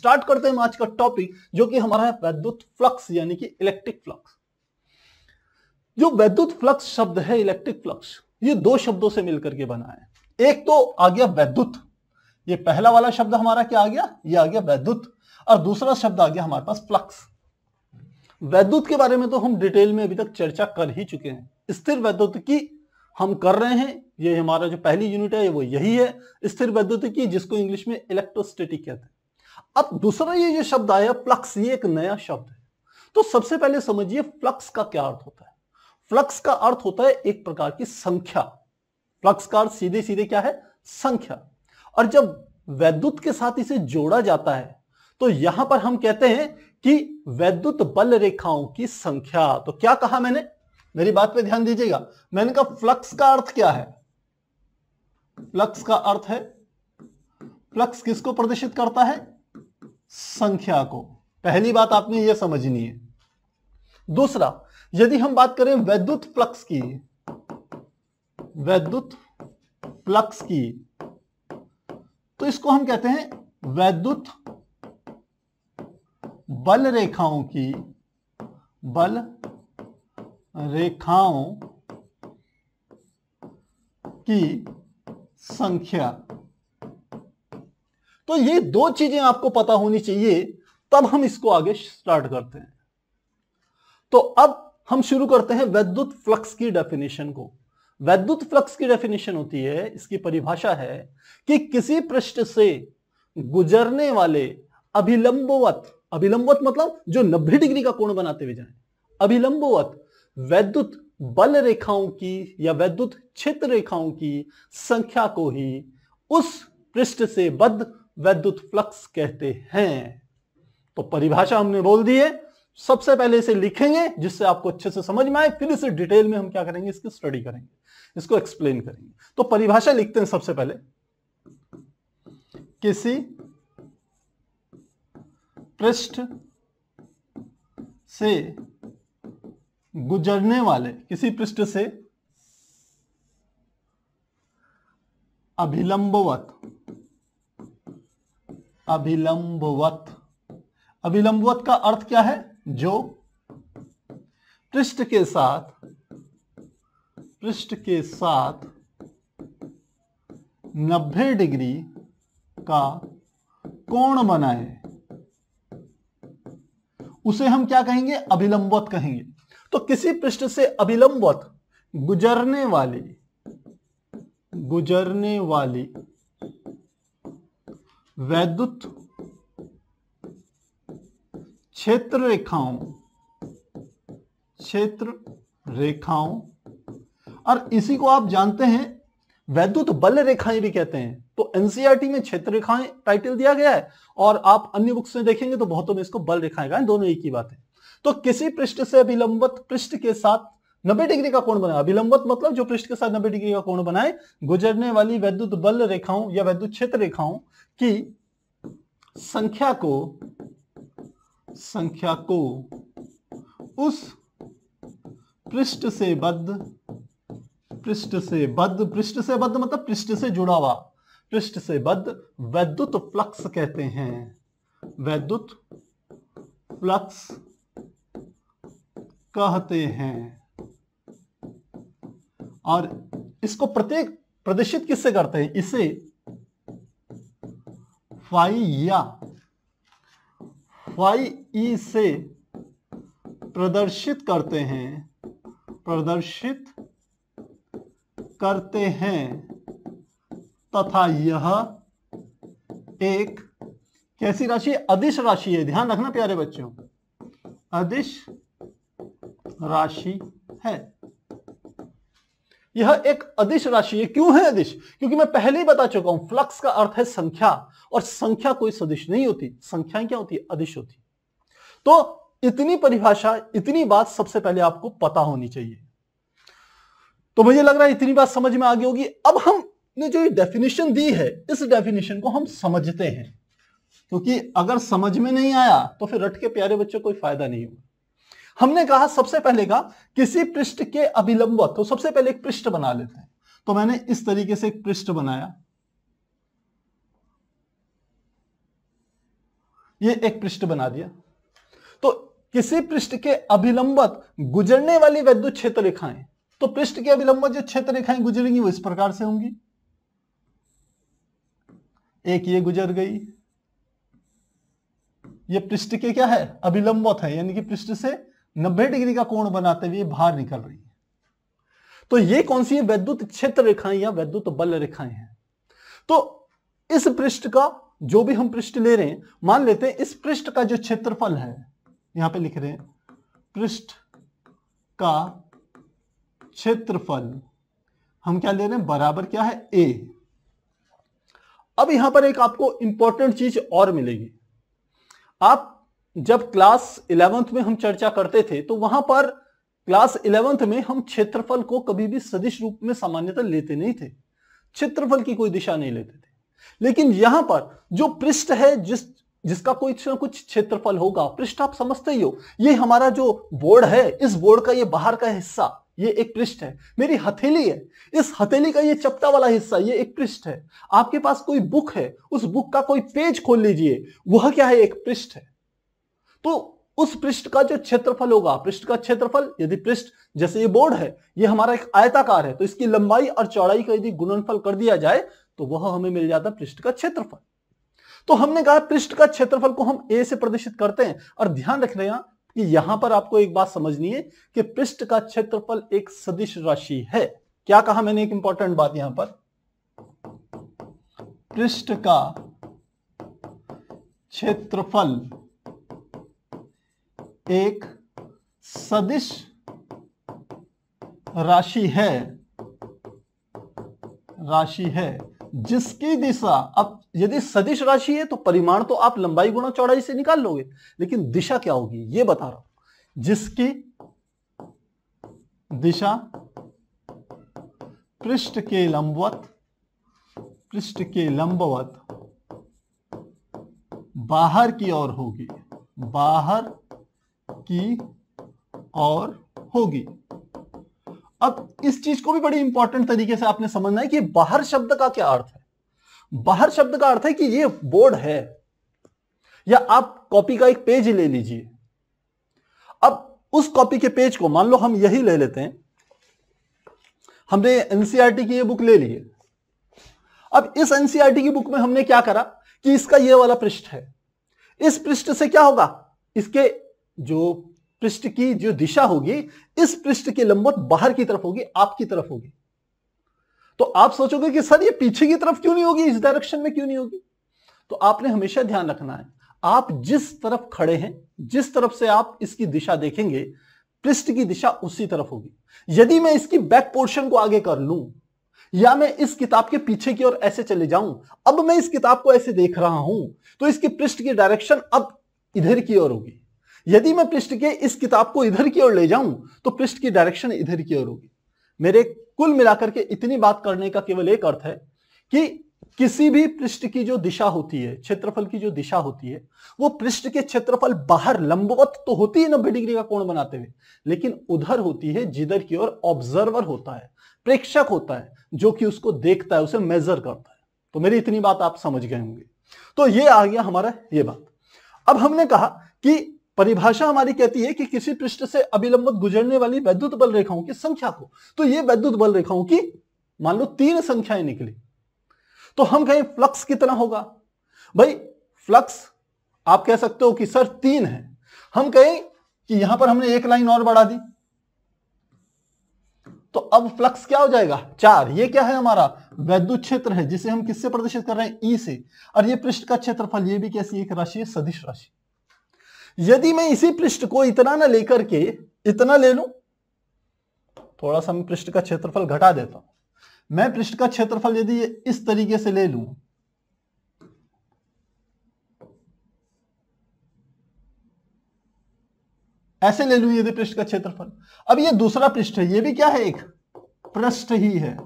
Start करते हैं आज का टॉपिक, जो कि हमारा है वैद्युत फ्लक्स यानी कि इलेक्ट्रिक फ्लक्स। जो वैद्युत फ्लक्स शब्द है, इलेक्ट्रिक फ्लक्स, ये दो शब्दों से मिलकर के बना है। एक तो आ गया वैद्युत, ये पहला वाला शब्द हमारा क्या आ गया, ये आ गया वैद्युत, और दूसरा शब्द आ गया हमारे पास फ्लक्स। वैद्युत के बारे में तो हम डिटेल में अभी तक चर्चा कर ही चुके हैं। स्थिर वैद्युत की हम कर रहे हैं, ये हमारा जो पहली यूनिट है वो यही है, स्थिर वैद्युत की, जिसको इंग्लिश में इलेक्ट्रोस्टैटिक कहते हैं। अब दूसरा ये जो शब्द आया फ्लक्स, ये एक नया शब्द है। तो सबसे पहले समझिए फ्लक्स का क्या अर्थ होता है। फ्लक्स का अर्थ होता है एक प्रकार की संख्या। फ्लक्स का अर्थ सीधे सीधे क्या है, संख्या। और जब वैद्युत के साथ इसे जोड़ा जाता है तो यहां पर हम कहते हैं कि वैद्युत बल रेखाओं की संख्या। तो क्या कहा मैंने, मेरी बात पे ध्यान दीजिएगा, मैंने कहा फ्लक्स का अर्थ क्या है। फ्लक्स का अर्थ है, फ्लक्स किसको प्रदर्शित करता है, संख्या को। पहली बात आपने यह समझनी है। दूसरा, यदि हम बात करें वैद्युत फ्लक्स की, वैद्युत फ्लक्स की, तो इसको हम कहते हैं वैद्युत बल रेखाओं की, बल रेखाओं की संख्या। तो ये दो चीजें आपको पता होनी चाहिए, तब हम इसको आगे स्टार्ट करते हैं। तो अब हम शुरू करते हैं वैद्युत फ्लक्स की डेफिनेशन को। वैद्युत फ्लक्स की डेफिनेशन होती है, इसकी परिभाषा है कि किसी पृष्ठ से गुजरने वाले अभिलंबवत, अभिलंबवत मतलब जो 90 डिग्री का कोण बनाते हुए जाए, अभिलंबवत वैद्युत बल रेखाओं की या वैद्युत क्षेत्र रेखाओं की संख्या को ही उस पृष्ठ से बद्ध वैद्युत फ्लक्स कहते हैं। तो परिभाषा हमने बोल दी है, सबसे पहले इसे लिखेंगे जिससे आपको अच्छे से समझ में आए, फिर इसे डिटेल में हम क्या करेंगे, इसकी स्टडी करेंगे, इसको एक्सप्लेन करेंगे। तो परिभाषा लिखते हैं सबसे पहले, किसी पृष्ठ से गुजरने वाले, किसी पृष्ठ से अभिलंबवत, अभिलंबवत, अभिलंबवत का अर्थ क्या है, जो पृष्ठ के साथ, पृष्ठ के साथ 90 डिग्री का कोण बनाए, उसे हम क्या कहेंगे, अभिलंबवत कहेंगे। तो किसी पृष्ठ से अभिलंबवत गुजरने वाली, गुजरने वाली वैद्युत क्षेत्र रेखाओं, क्षेत्र रेखाओं, और इसी को आप जानते हैं वैद्युत बल रेखाएं भी कहते हैं। तो एनसीईआरटी में क्षेत्र रेखाएं टाइटल दिया गया है, और आप अन्य बुक्स में देखेंगे तो बहुतों में इसको बल रेखाएं कहा है, दोनों एक ही बात है। तो किसी पृष्ठ से अभिलंबवत, पृष्ठ के साथ 90 डिग्री का कोण बनाए, अभिलंबवत मतलब जो पृष्ठ के साथ 90 डिग्री का कोण बनाए, गुजरने वाली वैद्युत बल रेखाओं या वैद्युत क्षेत्र रेखाओं की संख्या को, संख्या को उस पृष्ठ से बद्ध, पृष्ठ से बद्ध, पृष्ठ से बद्ध मतलब पृष्ठ से जुड़ा हुआ, पृष्ठ से बद्ध वैद्युत फ्लक्स कहते हैं, वैद्युत फ्लक्स कहते हैं। और इसको प्रत्येक प्रदर्शित किससे करते हैं, इसे फाई या फाई ई से प्रदर्शित करते हैं, प्रदर्शित करते हैं, तथा यह एक कैसी राशि है, अदिश राशि है। ध्यान रखना प्यारे बच्चों, अदिश राशि है। यह एक अदिश राशि है। क्यों है अदिश, क्योंकि मैं पहले ही बता चुका हूं फ्लक्स का अर्थ है संख्या, और संख्या कोई सदिश नहीं होती, संख्याएं क्या होती है, अदिश होती। तो इतनी परिभाषा, इतनी बात सबसे पहले आपको पता होनी चाहिए। तो मुझे लग रहा है इतनी बात समझ में आ गई होगी। अब हमने जो डेफिनेशन दी है, इस डेफिनेशन को हम समझते हैं, क्योंकि अगर समझ में नहीं आया तो फिर रट के प्यारे बच्चों कोई फायदा नहीं होगा। हमने कहा सबसे पहले का किसी पृष्ठ के अभिलंबवत, तो सबसे पहले एक पृष्ठ बना लेते हैं। तो मैंने इस तरीके से एक पृष्ठ बनाया, ये एक पृष्ठ बना दिया। तो किसी पृष्ठ के अभिलंबत गुजरने वाली वैद्युत क्षेत्र रेखाएं, तो पृष्ठ के अभिलंबत जो क्षेत्र रेखाएं गुजरेंगी वो इस प्रकार से होंगी। एक ये गुजर गई, ये पृष्ठ के क्या है, अभिलंबत है, यानी कि पृष्ठ से 90 डिग्री का कोण बनाते हुए बाहर निकल रही है। तो ये कौन सी है, वैद्युत क्षेत्र रेखाएं या वैद्युत बल रेखाएं हैं। तो इस पृष्ठ का जो भी हम पृष्ठ ले रहे हैं, मान लेते हैं इस पृष्ठ का जो क्षेत्रफल है, यहां पे लिख रहे हैं पृष्ठ का क्षेत्रफल हम क्या ले रहे हैं, बराबर क्या है, ए। अब यहां पर एक आपको इंपॉर्टेंट चीज और मिलेगी। आप जब क्लास 11th में हम चर्चा करते थे तो वहां पर क्लास 11th में हम क्षेत्रफल को कभी भी सदिश रूप में सामान्यतः लेते नहीं थे, क्षेत्रफल की कोई दिशा नहीं लेते थे। लेकिन यहां पर जो पृष्ठ है, जिसका कोई ना कुछ क्षेत्रफल होगा, पृष्ठ आप समझते ही हो, ये हमारा जो बोर्ड है, इस बोर्ड का ये बाहर का हिस्सा, ये एक पृष्ठ है। मेरी हथेली है, इस हथेली का ये चपटा वाला हिस्सा, ये एक पृष्ठ है। आपके पास कोई बुक है, उस बुक का कोई पेज खोल लीजिए, वह क्या है, एक पृष्ठ है। तो उस पृष्ठ का जो क्षेत्रफल होगा, पृष्ठ का क्षेत्रफल, यदि पृष्ठ जैसे ये बोर्ड है, ये हमारा एक आयताकार है, तो इसकी लंबाई और चौड़ाई का यदि गुणनफल कर दिया जाए तो वह हमें मिल जाता है पृष्ठ का क्षेत्रफल। तो हमने कहा पृष्ठ का क्षेत्रफल को हम ए से प्रदर्शित करते हैं। और ध्यान रख रहे हैं कि यहां पर आपको एक बात समझनी है कि पृष्ठ का क्षेत्रफल एक सदिश राशि है। क्या कहा मैंने, एक इंपॉर्टेंट बात यहां पर, पृष्ठ का क्षेत्रफल एक सदिश राशि है जिसकी दिशा, अब यदि सदिश राशि है तो परिमाण तो आप लंबाई गुणा चौड़ाई से निकाल लोगे, लेकिन दिशा क्या होगी ये बता रहा हूं, जिसकी दिशा पृष्ठ के लंबवत बाहर की ओर होगी, बाहर की ओर होगी। अब इस चीज को भी बड़ी इंपॉर्टेंट तरीके से आपने समझना है कि बाहर शब्द का क्या अर्थ है। बाहर शब्द का अर्थ है कि ये बोर्ड है, या आप कॉपी का एक पेज ले लीजिए। अब उस कॉपी के पेज को मान लो हम यही ले लेते हैं, हमने एनसीईआरटी की ये बुक ले ली है। अब इस एनसीईआरटी की बुक में हमने क्या करा कि इसका ये वाला पृष्ठ है, इस पृष्ठ से क्या होगा, इसके जो पृष्ठ की जो दिशा होगी, इस पृष्ठ के लंबवत बाहर की तरफ होगी, आपकी तरफ होगी। तो आप सोचोगे कि सर ये पीछे की तरफ क्यों नहीं होगी, इस डायरेक्शन में क्यों नहीं होगी। तो आपने हमेशा ध्यान रखना है, आप जिस तरफ खड़े हैं, जिस तरफ से आप इसकी दिशा देखेंगे, पृष्ठ की दिशा उसी तरफ होगी। यदि मैं इसकी बैक पोर्शन को आगे कर लूं, या मैं इस किताब के पीछे की ओर ऐसे चले जाऊं, अब मैं इस किताब को ऐसे देख रहा हूं, तो इसके पृष्ठ की डायरेक्शन अब इधर की ओर होगी। यदि मैं पृष्ठ के इस किताब को इधर की ओर ले जाऊं, तो पृष्ठ की डायरेक्शन इधर की ओर होगी। मेरे कुल मिलाकर के इतनी बात करने का केवल एक अर्थ है कि किसी भी पृष्ठ की जो दिशा होती है, क्षेत्रफल की जो दिशा होती है, वो पृष्ठ के क्षेत्रफल बाहर लंबवत तो होती है 90 डिग्री का कोण बनाते हुए, लेकिन उधर होती है जिधर की ओर ऑब्जर्वर होता है, प्रेक्षक होता है, जो कि उसको देखता है, उसे मेजर करता है। तो मेरी इतनी बात आप समझ गए होंगे। तो ये आ गया हमारा ये बात। अब हमने कहा कि परिभाषा हमारी कहती है कि किसी पृष्ठ से अभिलंबित गुजरने वाली वैद्युत बल रेखाओं की संख्या को, तो ये वैद्युत बल रेखाओं की मान लो 3 संख्याएं निकली, तो हम कहें फ्लक्स कितना होगा। भाई फ्लक्स आप कह सकते हो कि सर 3 है, हम कहें कि यहां पर हमने एक लाइन और बढ़ा दी, तो अब फ्लक्स क्या हो जाएगा 4। ये क्या है, हमारा वैद्युत क्षेत्र है, जिसे हम किससे प्रदर्शित कर रहे हैं, ई से। और ये पृष्ठ का क्षेत्रफल, ये भी कैसी एक राशि है, सदिश राशि। यदि मैं इसी पृष्ठ को इतना ना लेकर के इतना ले लूं, थोड़ा सा मैं पृष्ठ का क्षेत्रफल घटा देता हूं, मैं पृष्ठ का क्षेत्रफल यदि ये इस तरीके से ले लूं, ऐसे ले लूं यदि पृष्ठ का क्षेत्रफल, अब ये दूसरा पृष्ठ है, ये भी क्या है, एक पृष्ठ ही है,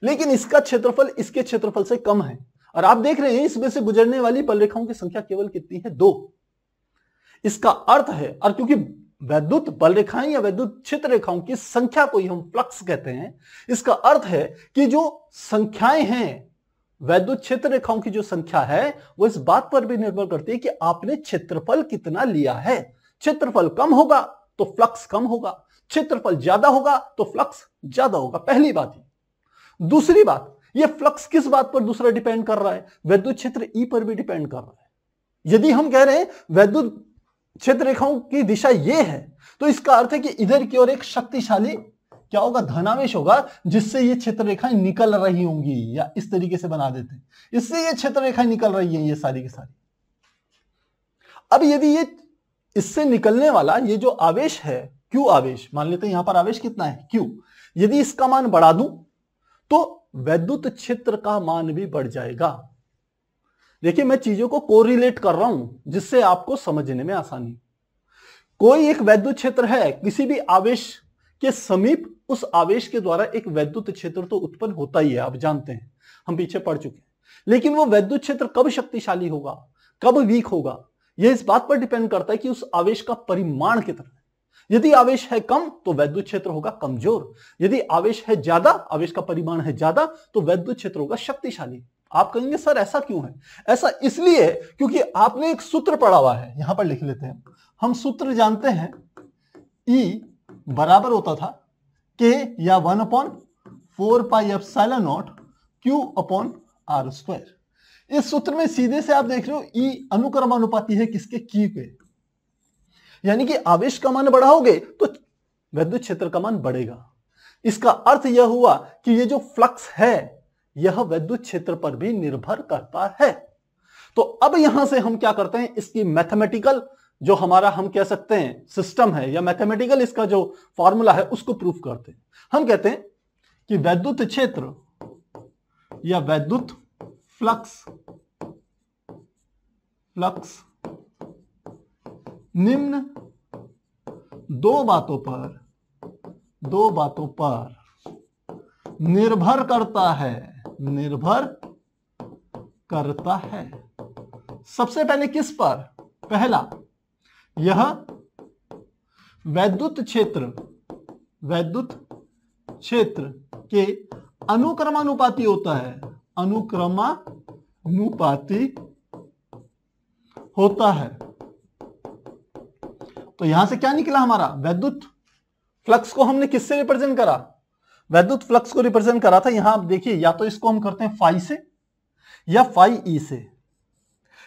लेकिन इसका क्षेत्रफल इसके क्षेत्रफल से कम है। और आप देख रहे हैं इसमें से गुजरने वाली बल रेखाओं की संख्या केवल कितनी है, 2। इसका अर्थ है, और क्योंकि वैद्युत बल रेखाएं या वैद्युत क्षेत्र रेखाओं की संख्या को ही हम फ्लक्स कहते हैं, इसका अर्थ है कि जो संख्याएं हैं वैद्युत क्षेत्र रेखाओं की जो संख्या है वो इस बात पर भी निर्भर करती है कि आपने क्षेत्रफल कितना लिया है। क्षेत्रफल कम होगा तो फ्लक्स कम होगा, क्षेत्रफल ज्यादा होगा तो फ्लक्स ज्यादा होगा। पहली बात है। दूसरी बात, ये फ्लक्स किस बात पर दूसरा डिपेंड कर रहा है? वैद्युत क्षेत्र ई पर भी डिपेंड कर रहा है। यदि हम कह रहे हैं वैद्युत क्षेत्र रेखाओं की दिशा ये है, तो इसका अर्थ है कि इधर की ओर एक शक्तिशाली क्या होगा? धनावेश होगा, जिससे ये क्षेत्र रेखाएं निकल रही होंगी। या इस तरीके से बना देते हैं, इससे ये क्षेत्र रेखाएं निकल रही हैं, ये सारी की सारी। अब यदि ये इससे निकलने वाला ये जो आवेश है, क्यू आवेश, मान लेते हैं यहां पर आवेश कितना है? क्यू। यदि इसका मान बढ़ा दूं तो वैद्युत क्षेत्र का मान भी बढ़ जाएगा। देखिए, मैं चीजों को कोरिलेट कर रहा हूं जिससे आपको समझने में आसानी। कोई एक वैद्युत क्षेत्र है किसी भी आवेश के समीप, उस आवेश के द्वारा एक वैद्युत क्षेत्र तो उत्पन्न होता ही है, आप जानते हैं, हम पीछे पढ़ चुके हैं। लेकिन वो वैद्युत क्षेत्र कब शक्तिशाली होगा, कब वीक होगा, यह इस बात पर डिपेंड करता है कि उस आवेश का परिमाण कितना है। यदि आवेश है कम तो वैद्युत क्षेत्र होगा कमजोर, यदि आवेश है ज्यादा, आवेश का परिमाण है ज्यादा, तो वैद्युत क्षेत्र होगा शक्तिशाली। आप कहेंगे सर ऐसा क्यों है? ऐसा इसलिए क्योंकि आपने एक सूत्र पढ़ा हुआ है, यहां पर लिख लेते हैं। हम सूत्र जानते हैं, E बराबर होता था K या 1/4 पाई epsilon not Q upon R square. इस सूत्र में सीधे से आप देख रहे हो E अनुक्रमानुपाती है किसके? Q के। यानी कि आवेश का मान बढ़ाओगे तो वैद्युत क्षेत्र का मान बढ़ेगा। इसका अर्थ यह हुआ कि ये जो फ्लक्स है यह वैद्युत क्षेत्र पर भी निर्भर करता है। तो अब यहां से हम क्या करते हैं, इसकी मैथमेटिकल जो हमारा हम कह सकते हैं सिस्टम है, या मैथमेटिकल इसका जो फॉर्मूला है उसको प्रूफ करते हैं। हम कहते हैं कि वैद्युत क्षेत्र या वैद्युत फ्लक्स निम्न दो बातों पर निर्भर करता है। सबसे पहले किस पर? पहला, यह वैद्युत क्षेत्र के अनुक्रमानुपाती होता है, अनुक्रमानुपाती होता है। तो यहां से क्या निकला हमारा? वैद्युत फ्लक्स को हमने किससे रिप्रेजेंट करा? वैद्युत फ्लक्स को रिप्रेजेंट करा था, यहां आप देखिए, या तो इसको हम करते हैं फाई से या फाई ई से।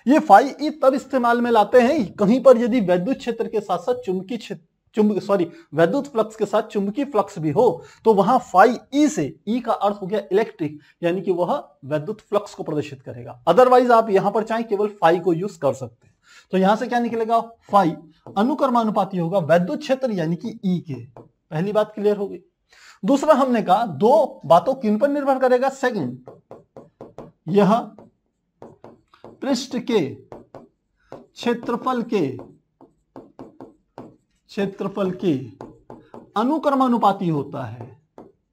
ये फाई ई तब इस्तेमाल में लाते हैं कहीं पर यदि वैद्युत क्षेत्र के साथ साथ वैद्युत फ्लक्स के साथ चुंबकीय फ्लक्स भी हो, तो वहां फाई ई से, ई का अर्थ हो गया इलेक्ट्रिक, यानी कि वह वैद्युत फ्लक्स को प्रदर्शित करेगा। अदरवाइज आप यहां पर चाहे केवल फाई को यूज कर सकते हैं। तो यहां से क्या निकलेगा? फाई अनुक्रमानुपाती होगा वैद्युत क्षेत्र यानी कि ई के। पहली बात क्लियर हो गई। दूसरा हमने कहा दो बातों किन पर निर्भर करेगा? सेकंड, यह पृष्ठ के क्षेत्रफल के अनुक्रमानुपाती होता है,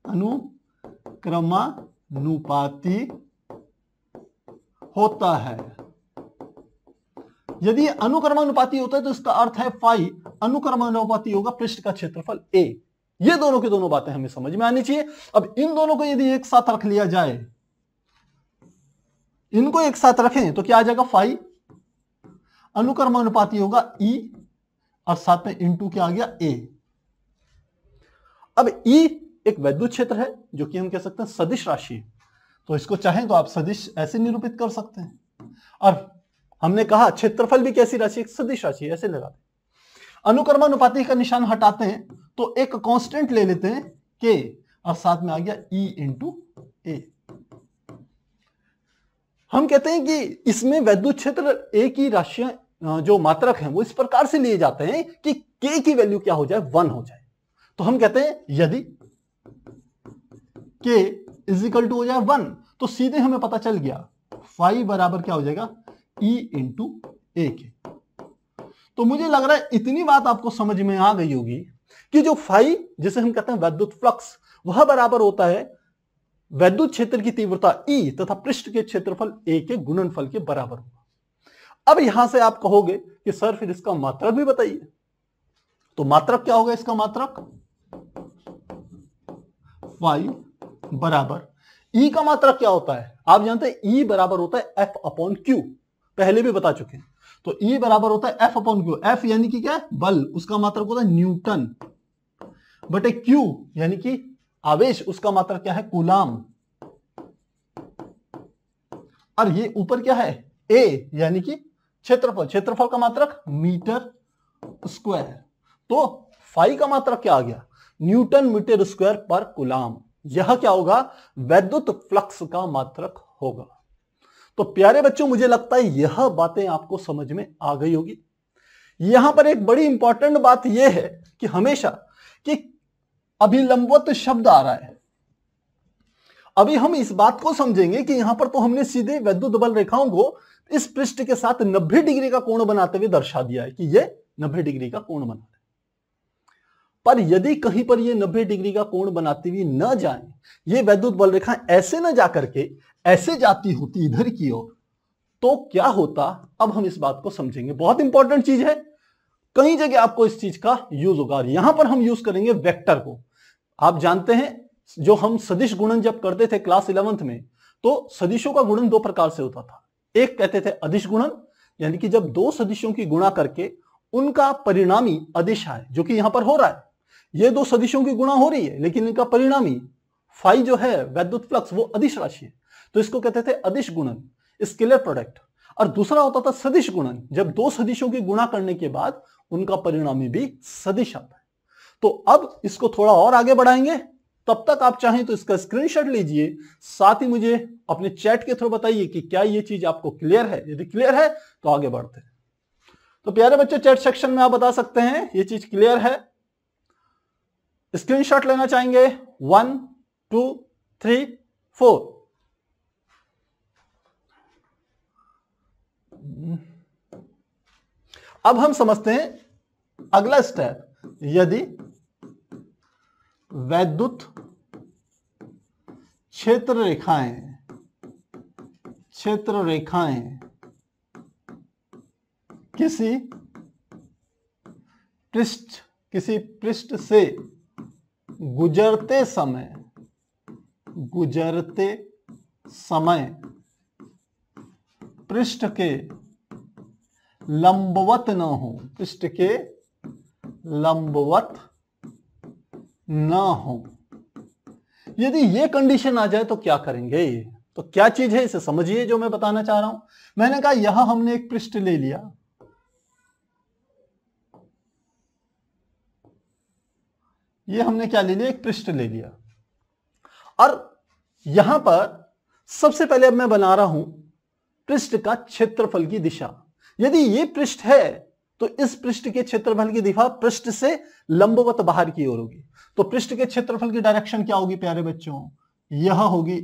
अनुक्रमानुपाती होता है। यदि अनुक्रमानुपाती होता है तो इसका अर्थ है फाई अनुक्रमानुपाती होगा पृष्ठ का क्षेत्रफल ए। ये दोनों की दोनों बातें हमें समझ में आनी चाहिए। अब इन दोनों को यदि एक साथ रख लिया जाए, इनको एक साथ रखें तो क्या आ जाएगा? फाई अनुक्रमानुपाती होगा ई और साथ में इनटू क्या आ गया? ए। अब ई एक वैद्युत क्षेत्र है जो कि हम कह सकते हैं सदिश राशि, तो इसको चाहें तो आप सदिश ऐसे निरूपित कर सकते हैं। और हमने कहा क्षेत्रफल भी कैसी राशि? एक सदिश राशि, ऐसे लगाते हैं। अनुक्रमानुपाती का निशान हटाते हैं तो एक कांस्टेंट ले लेते हैं के और साथ में आ गया ई इंटू ए। हम कहते हैं कि इसमें वैद्युत क्षेत्र ए की राशियां जो मात्रक हैं वो इस प्रकार से लिए जाते हैं कि के की वैल्यू क्या हो जाए? 1 हो जाए। तो हम कहते हैं यदि के इज इक्वल टू हो जाए 1 तो सीधे हमें पता चल गया फाई बराबर क्या हो जाएगा? ई इंटू ए के। तो मुझे लग रहा है इतनी बात आपको समझ में आ गई होगी कि जो फाई जिसे हम कहते हैं वैद्युत फ्लक्स, वह बराबर होता है वैद्युत क्षेत्र की तीव्रता ई तथा पृष्ठ के क्षेत्रफल ए के गुणनफल के बराबर होगा। अब यहां से आप कहोगे कि सर फिर इसका मात्रक भी बताइए। तो मात्रक क्या होगा? इसका मात्रक फाई बराबर ई का मात्रक क्या होता है? आप जानते हैं E बराबर होता है F अपॉन Q, पहले भी बता चुके हैं। तो E बराबर होता है F अपॉन Q। F यानी कि क्या है? बल, उसका मात्रक होता है न्यूटन, बटे Q यानी कि आवेश, उसका मात्रक क्या है? कूलाम। और ये ऊपर क्या है? A यानी कि क्षेत्रफल, क्षेत्रफल का मात्रक मीटर स्क्वायर। तो फाई का मात्रक क्या आ गया? न्यूटन मीटर स्क्वायर पर कूलाम। यह क्या होगा? वैद्युत फ्लक्स का मात्रक होगा। तो प्यारे बच्चों, मुझे लगता है यह बातें आपको समझ में आ गई होगी। यहां पर एक बड़ी इंपॉर्टेंट बात यह है कि हमेशा कि अभिलंबवत शब्द आ रहा है। अभी हम इस बात को समझेंगे कि यहां पर तो हमने सीधे वैद्युत बल रेखाओं को इस पृष्ठ के साथ 90 डिग्री का कोण बनाते हुए दर्शा दिया है कि यह 90 डिग्री का कोण बना है। पर यदि कहीं पर ये 90 डिग्री का कोण बनाती हुई न जाए, ये वैद्युत बल रेखा ऐसे न जाकर के ऐसे जाती होती इधर की ओर, तो क्या होता? अब हम इस बात को समझेंगे। बहुत इंपॉर्टेंट चीज है, कई जगह आपको इस चीज का यूज होगा। यहां पर हम यूज करेंगे वेक्टर को। आप जानते हैं जो हम सदिश गुणन जब करते थे क्लास 11th में, तो सदिशों का गुणन दो प्रकार से होता था। एक कहते थे अदिश गुणन, यानी कि जब दो सदिशों की गुणा करके उनका परिणामी अदिश आए, जो कि यहां पर हो रहा है। ये दो सदिशों की गुणा हो रही है, लेकिन इनका परिणामी फाई जो है वैद्युत फ्लक्स, वो अदिश राशि है, तो इसको कहते थे अदिश गुणन, स्केलर प्रोडक्ट। और दूसरा होता था सदिश गुणन, जब दो सदिशों की गुणा करने के बाद उनका परिणामी भी सदिश आता है। तो अब इसको थोड़ा और आगे बढ़ाएंगे। तब तक आप चाहें तो इसका स्क्रीनशॉट लीजिए, साथ ही मुझे अपने चैट के थ्रू बताइए कि क्या ये चीज आपको क्लियर है। यदि क्लियर है तो आगे बढ़ते हैं। तो प्यारे बच्चों, चैट सेक्शन में आप बता सकते हैं ये चीज क्लियर है। स्क्रीनशॉट लेना चाहेंगे 1 2 3 4। अब हम समझते हैं अगला स्टेप। यदि वैद्युत क्षेत्र रेखाएं किसी पृष्ठ से गुजरते समय पृष्ठ के लंबवत न हो, पृष्ठ के लंबवत न हो, यदि ये कंडीशन आ जाए तो क्या करेंगे? तो क्या चीज है, इसे समझिए जो मैं बताना चाह रहा हूं। मैंने कहा यहां हमने एक पृष्ठ ले लिया, ये हमने क्या ले लिया? एक पृष्ठ ले लिया। और यहां पर सबसे पहले अब मैं बना रहा हूं पृष्ठ का क्षेत्रफल की दिशा। यदि ये पृष्ठ है तो इस पृष्ठ के क्षेत्रफल की दिशा पृष्ठ से लंबवत बाहर की ओर होगी। तो पृष्ठ के क्षेत्रफल की डायरेक्शन क्या होगी प्यारे बच्चों? यह होगी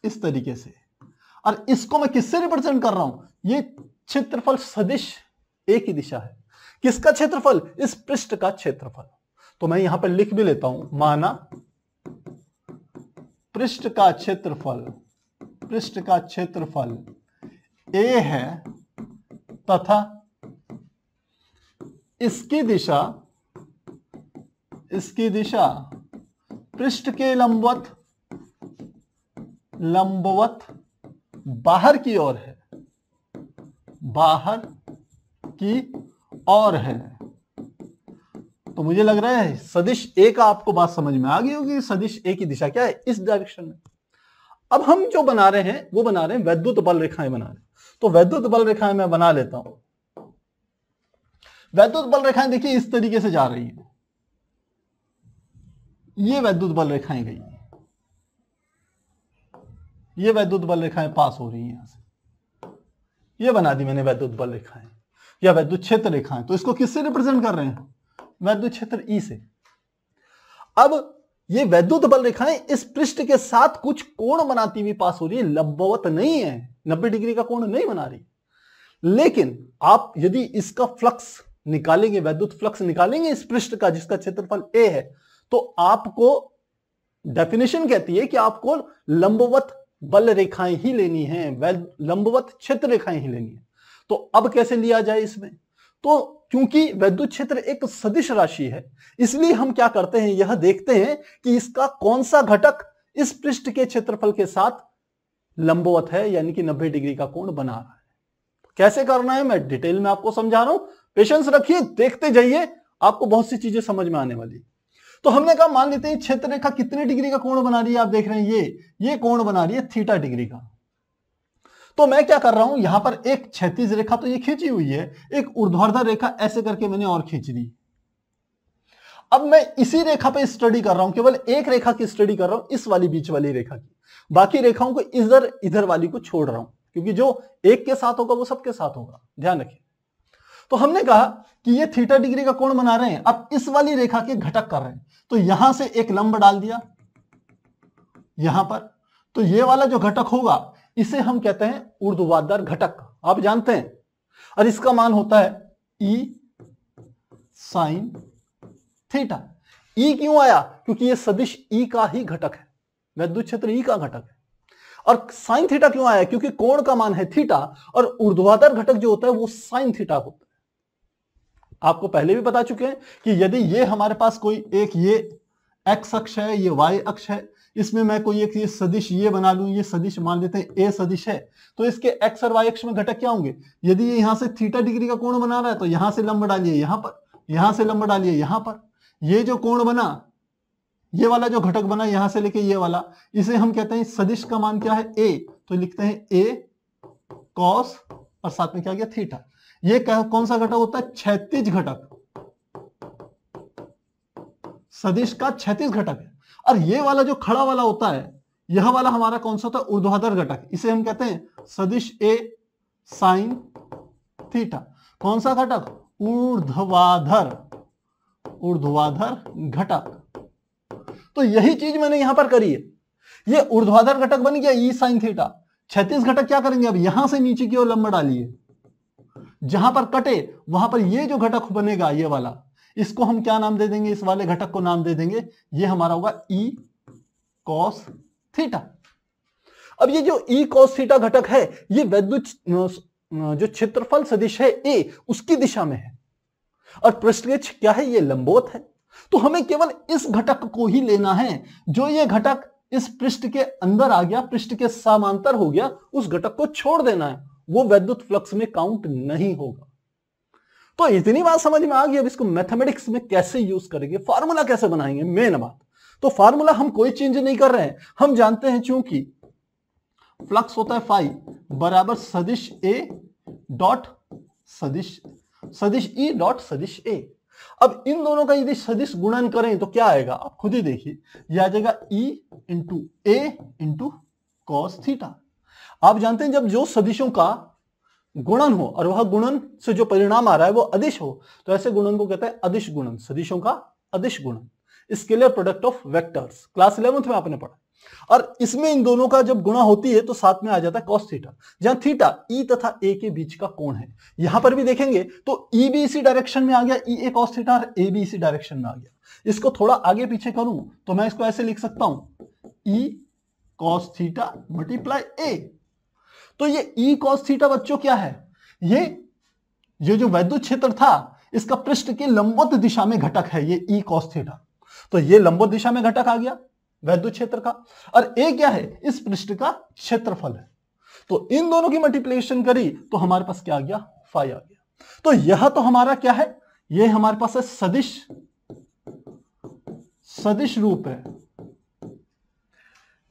इस तरीके से। और इसको मैं किससे रिप्रेजेंट कर रहा हूं? ये क्षेत्रफल सदिश एक ही दिशा है। किसका क्षेत्रफल? इस पृष्ठ का क्षेत्रफल। तो मैं यहां पर लिख भी लेता हूं, माना पृष्ठ का क्षेत्रफल A है तथा इसकी दिशा पृष्ठ के लंबवत बाहर की ओर है, तो मुझे लग रहा है सदिश A का आपको बात समझ में आ गई होगी। सदिश A की दिशा क्या है? इस डायरेक्शन में। अब हम जो बना रहे हैं वो बना रहे हैं वैद्युत बल रेखाएं बना रहे हैं। तो वैद्युत बल रेखाएं मैं बना लेता हूं। वैद्युत बल रेखाएं देखिए इस तरीके से जा रही हैं। ये वैद्युत बल रेखाएं गई, ये वैद्युत बल रेखाएं पास हो रही हैं यहां से। ये बना दी मैंने वैद्युत बल रेखाएं या वैद्युत क्षेत्र रेखाएं। तो इसको किससे रिप्रेजेंट कर रहे हैं? वैद्युत क्षेत्र E से। अब ये वैद्युत बल रेखाएं इस पृष्ठ के साथ कुछ कोण बनाती हुई पास हो रही है, लंबवत नहीं है, 90 डिग्री का कोण नहीं बना रही। लेकिन आप यदि इसका फ्लक्स निकालेंगे, वैद्युत फ्लक्स निकालेंगे इस पृष्ठ का जिसका क्षेत्रफल A है, तो आपको डेफिनेशन कहती है कि आपको लंबवत बल रेखाएं ही लेनी है, लंबवत क्षेत्र रेखाएं ही लेनी है। तो अब कैसे लिया जाए इसमें? तो क्योंकि वैद्युत क्षेत्र एक सदिश राशि है, इसलिए हम क्या करते हैं, यह देखते हैं कि इसका कौन सा घटक इस पृष्ठ के क्षेत्रफल के साथ लंबवत है, यानी कि 90 डिग्री का कोण बना रहा है। कैसे करना है मैं डिटेल में आपको समझा रहा हूं, पेशेंस रखिए, देखते जाइए, आपको बहुत सी चीजें समझ में आने वाली। तो हमने कहा मान लेते हैं क्षेत्र रेखा कितने डिग्री का कोण बना रही है, आप देख रहे हैं ये कोण बना रही है थीटा डिग्री का। तो मैं क्या कर रहा हूं, यहां पर एक क्षैतिज रेखा तो ये खींची हुई है, एक ऊर्ध्वाधर रेखा ऐसे करके मैंने और खींच दी। अब मैं इसी रेखा पे स्टडी कर रहा हूं, केवल एक रेखा की स्टडी कर रहा हूं, इस वाली बीच वाली रेखा की। बाकी रेखाओं को इधर इधर वाली को छोड़ रहा हूं, क्योंकि जो एक के साथ होगा वो सबके साथ होगा, ध्यान रखिए। तो हमने कहा कि ये थीटा डिग्री का कोण बना रहे हैं, अब इस वाली रेखा के घटक कर रहे हैं, तो यहां से एक लंब डाल दिया यहां पर, तो ये वाला जो घटक होगा इसे हम कहते हैं ऊर्ध्वाधर घटक, आप जानते हैं, और इसका मान होता है E साइन थीटा। E क्यों आया, क्योंकि ये सदिश E का ही घटक है, विद्युत क्षेत्र E का घटक है। और साइन थीटा क्यों आया, क्योंकि कोण का मान है थीटा और ऊर्ध्वाधर घटक जो होता है वो साइन थीटा होता है। आपको पहले भी बता चुके हैं कि यदि ये हमारे पास कोई एक ये एक्स अक्ष है, ये वाई अक्ष है, इसमें मैं कोई एक ये सदिश ये बना लूं, ये सदिश मान लेते हैं ए सदिश है, तो इसके एक्स और वाई अक्ष में घटक क्या होंगे। यदि ये यहां से थीटा डिग्री का कोण बना रहा है तो यहां से लंब डालिए यहां पर, यहां से लंब डालिए यहां पर, ये जो कोण बना, ये वाला जो घटक बना यहां से लेके ये वाला, इसे हम कहते हैं सदिश का मान क्या है ए, तो लिखते हैं ए कॉस और साथ में क्या गया थीटा। ये कौन सा घटक होता है, क्षैतिज घटक, सदिश का क्षैतिज घटक है। और ये वाला जो खड़ा वाला होता है, यह वाला हमारा कौन सा होता है, ऊर्ध्वाधर घटक, इसे हम कहते हैं सदिश ए साइन थीटा। कौन सा घटक, ऊर्ध्वाधर घटक। तो यही चीज मैंने यहां पर करी है, ये ऊर्ध्वाधर घटक बन गया ई साइन थीटा। क्षैतिज घटक क्या करेंगे, अब यहां से नीचे की ओर लंब डालिए, जहां पर कटे वहां पर ये जो घटक बनेगा ये वाला, इसको हम क्या नाम दे देंगे, इस वाले घटक को नाम दे देंगे, ये हमारा होगा ई कॉस थीटा। अब ये जो ई कॉस थीटा घटक है, ये विद्युत जो क्षेत्रफल सदिश है ए, उसकी दिशा में है, और पृष्ठगेश क्या है, ये लंबवत है। तो हमें केवल इस घटक को ही लेना है, जो ये घटक इस पृष्ठ के अंदर आ गया, पृष्ठ के समांतर हो गया, उस घटक को छोड़ देना है, वो विद्युत फ्लक्स में काउंट नहीं होगा। तो इतनी बात समझ में आ गई। अब इसको मैथमेटिक्स में कैसे यूज करेंगे, फार्मूला कैसे बनाएंगे, मेन बात। तो फार्मूला हम कोई चेंज नहीं कर रहे हैं, हम जानते हैं चूंकि फ्लक्स होता है फाई बराबर सदिश ए डॉट सदिश ई डॉट सदिश ए। अब इन दोनों का यदि सदिश गुणन करें तो क्या आएगा, आप खुद ही देखिए, यह आ जाएगा ई इंटू ए इंटू कॉस थीटा। आप जानते हैं जब जो सदिशों का गुणन हो और वह गुणन से जो परिणाम आ रहा है वो अदिश हो, तो ऐसे गुणन को कहते हैं अदिश गुणन, सदिशों का अदिश गुणन, scalar product of vectors, class 11th में आपने पढ़ा। और इसमें इन दोनों का जब गुणा होती है तो साथ में आ जाता है कॉस थीटा, जहां थीटा ई तथा ए के बीच का कोण है। यहां पर भी देखेंगे तो ई भी इसी डायरेक्शन में आ गया, ई ए कॉस थीटा, और ए भी इसी डायरेक्शन में आ गया। इसको थोड़ा आगे पीछे करूं तो मैं इसको ऐसे लिख सकता हूं, ई कॉस थीटा मल्टीप्लाई ए। तो ये ई कॉस थीटा बच्चों क्या है, ये जो विद्युत क्षेत्र था इसका पृष्ठ के लंबवत दिशा में घटक है, ये ई कॉस थीटा। तो ये लंबवत दिशा में घटक आ गया विद्युत क्षेत्र का, और ए क्या है, इस पृष्ठ का क्षेत्रफल है। तो इन दोनों की मल्टीप्लिकेशन करी तो हमारे पास क्या आ गया, फाई आ गया। तो यह तो हमारा क्या है, ये हमारे पास है सदिश रूप है,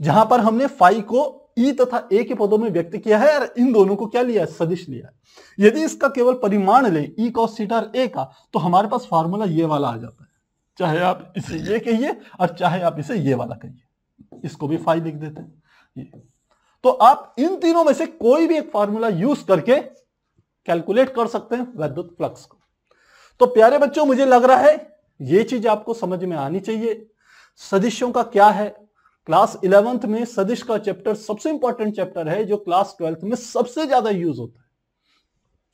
जहां पर हमने फाई को ई तथा ए के पदों में व्यक्त किया है, और इन दोनों को क्या लिया है, सदिश लिया है। यदि इसका केवल परिमाण ले ई कॉस थीटा और ए का, तो हमारे पास फार्मूला ये वाला आ जाता है, चाहे आप इसे ये कहिए और चाहे आप इसे ये वाला कहिए, इसको भी फाई लिख देते हैं ये। तो आप इन तीनों में से कोई भी एक फार्मूला यूज करके कैलकुलेट कर सकते हैं विद्युत फ्लक्स को। तो प्यारे बच्चों, मुझे लग रहा है ये चीज आपको समझ में आनी चाहिए। सदिशों का क्या है, क्लास 11th में सदिश का चैप्टर सबसे इंपॉर्टेंट चैप्टर है, जो क्लास 12th में सबसे ज्यादा यूज होता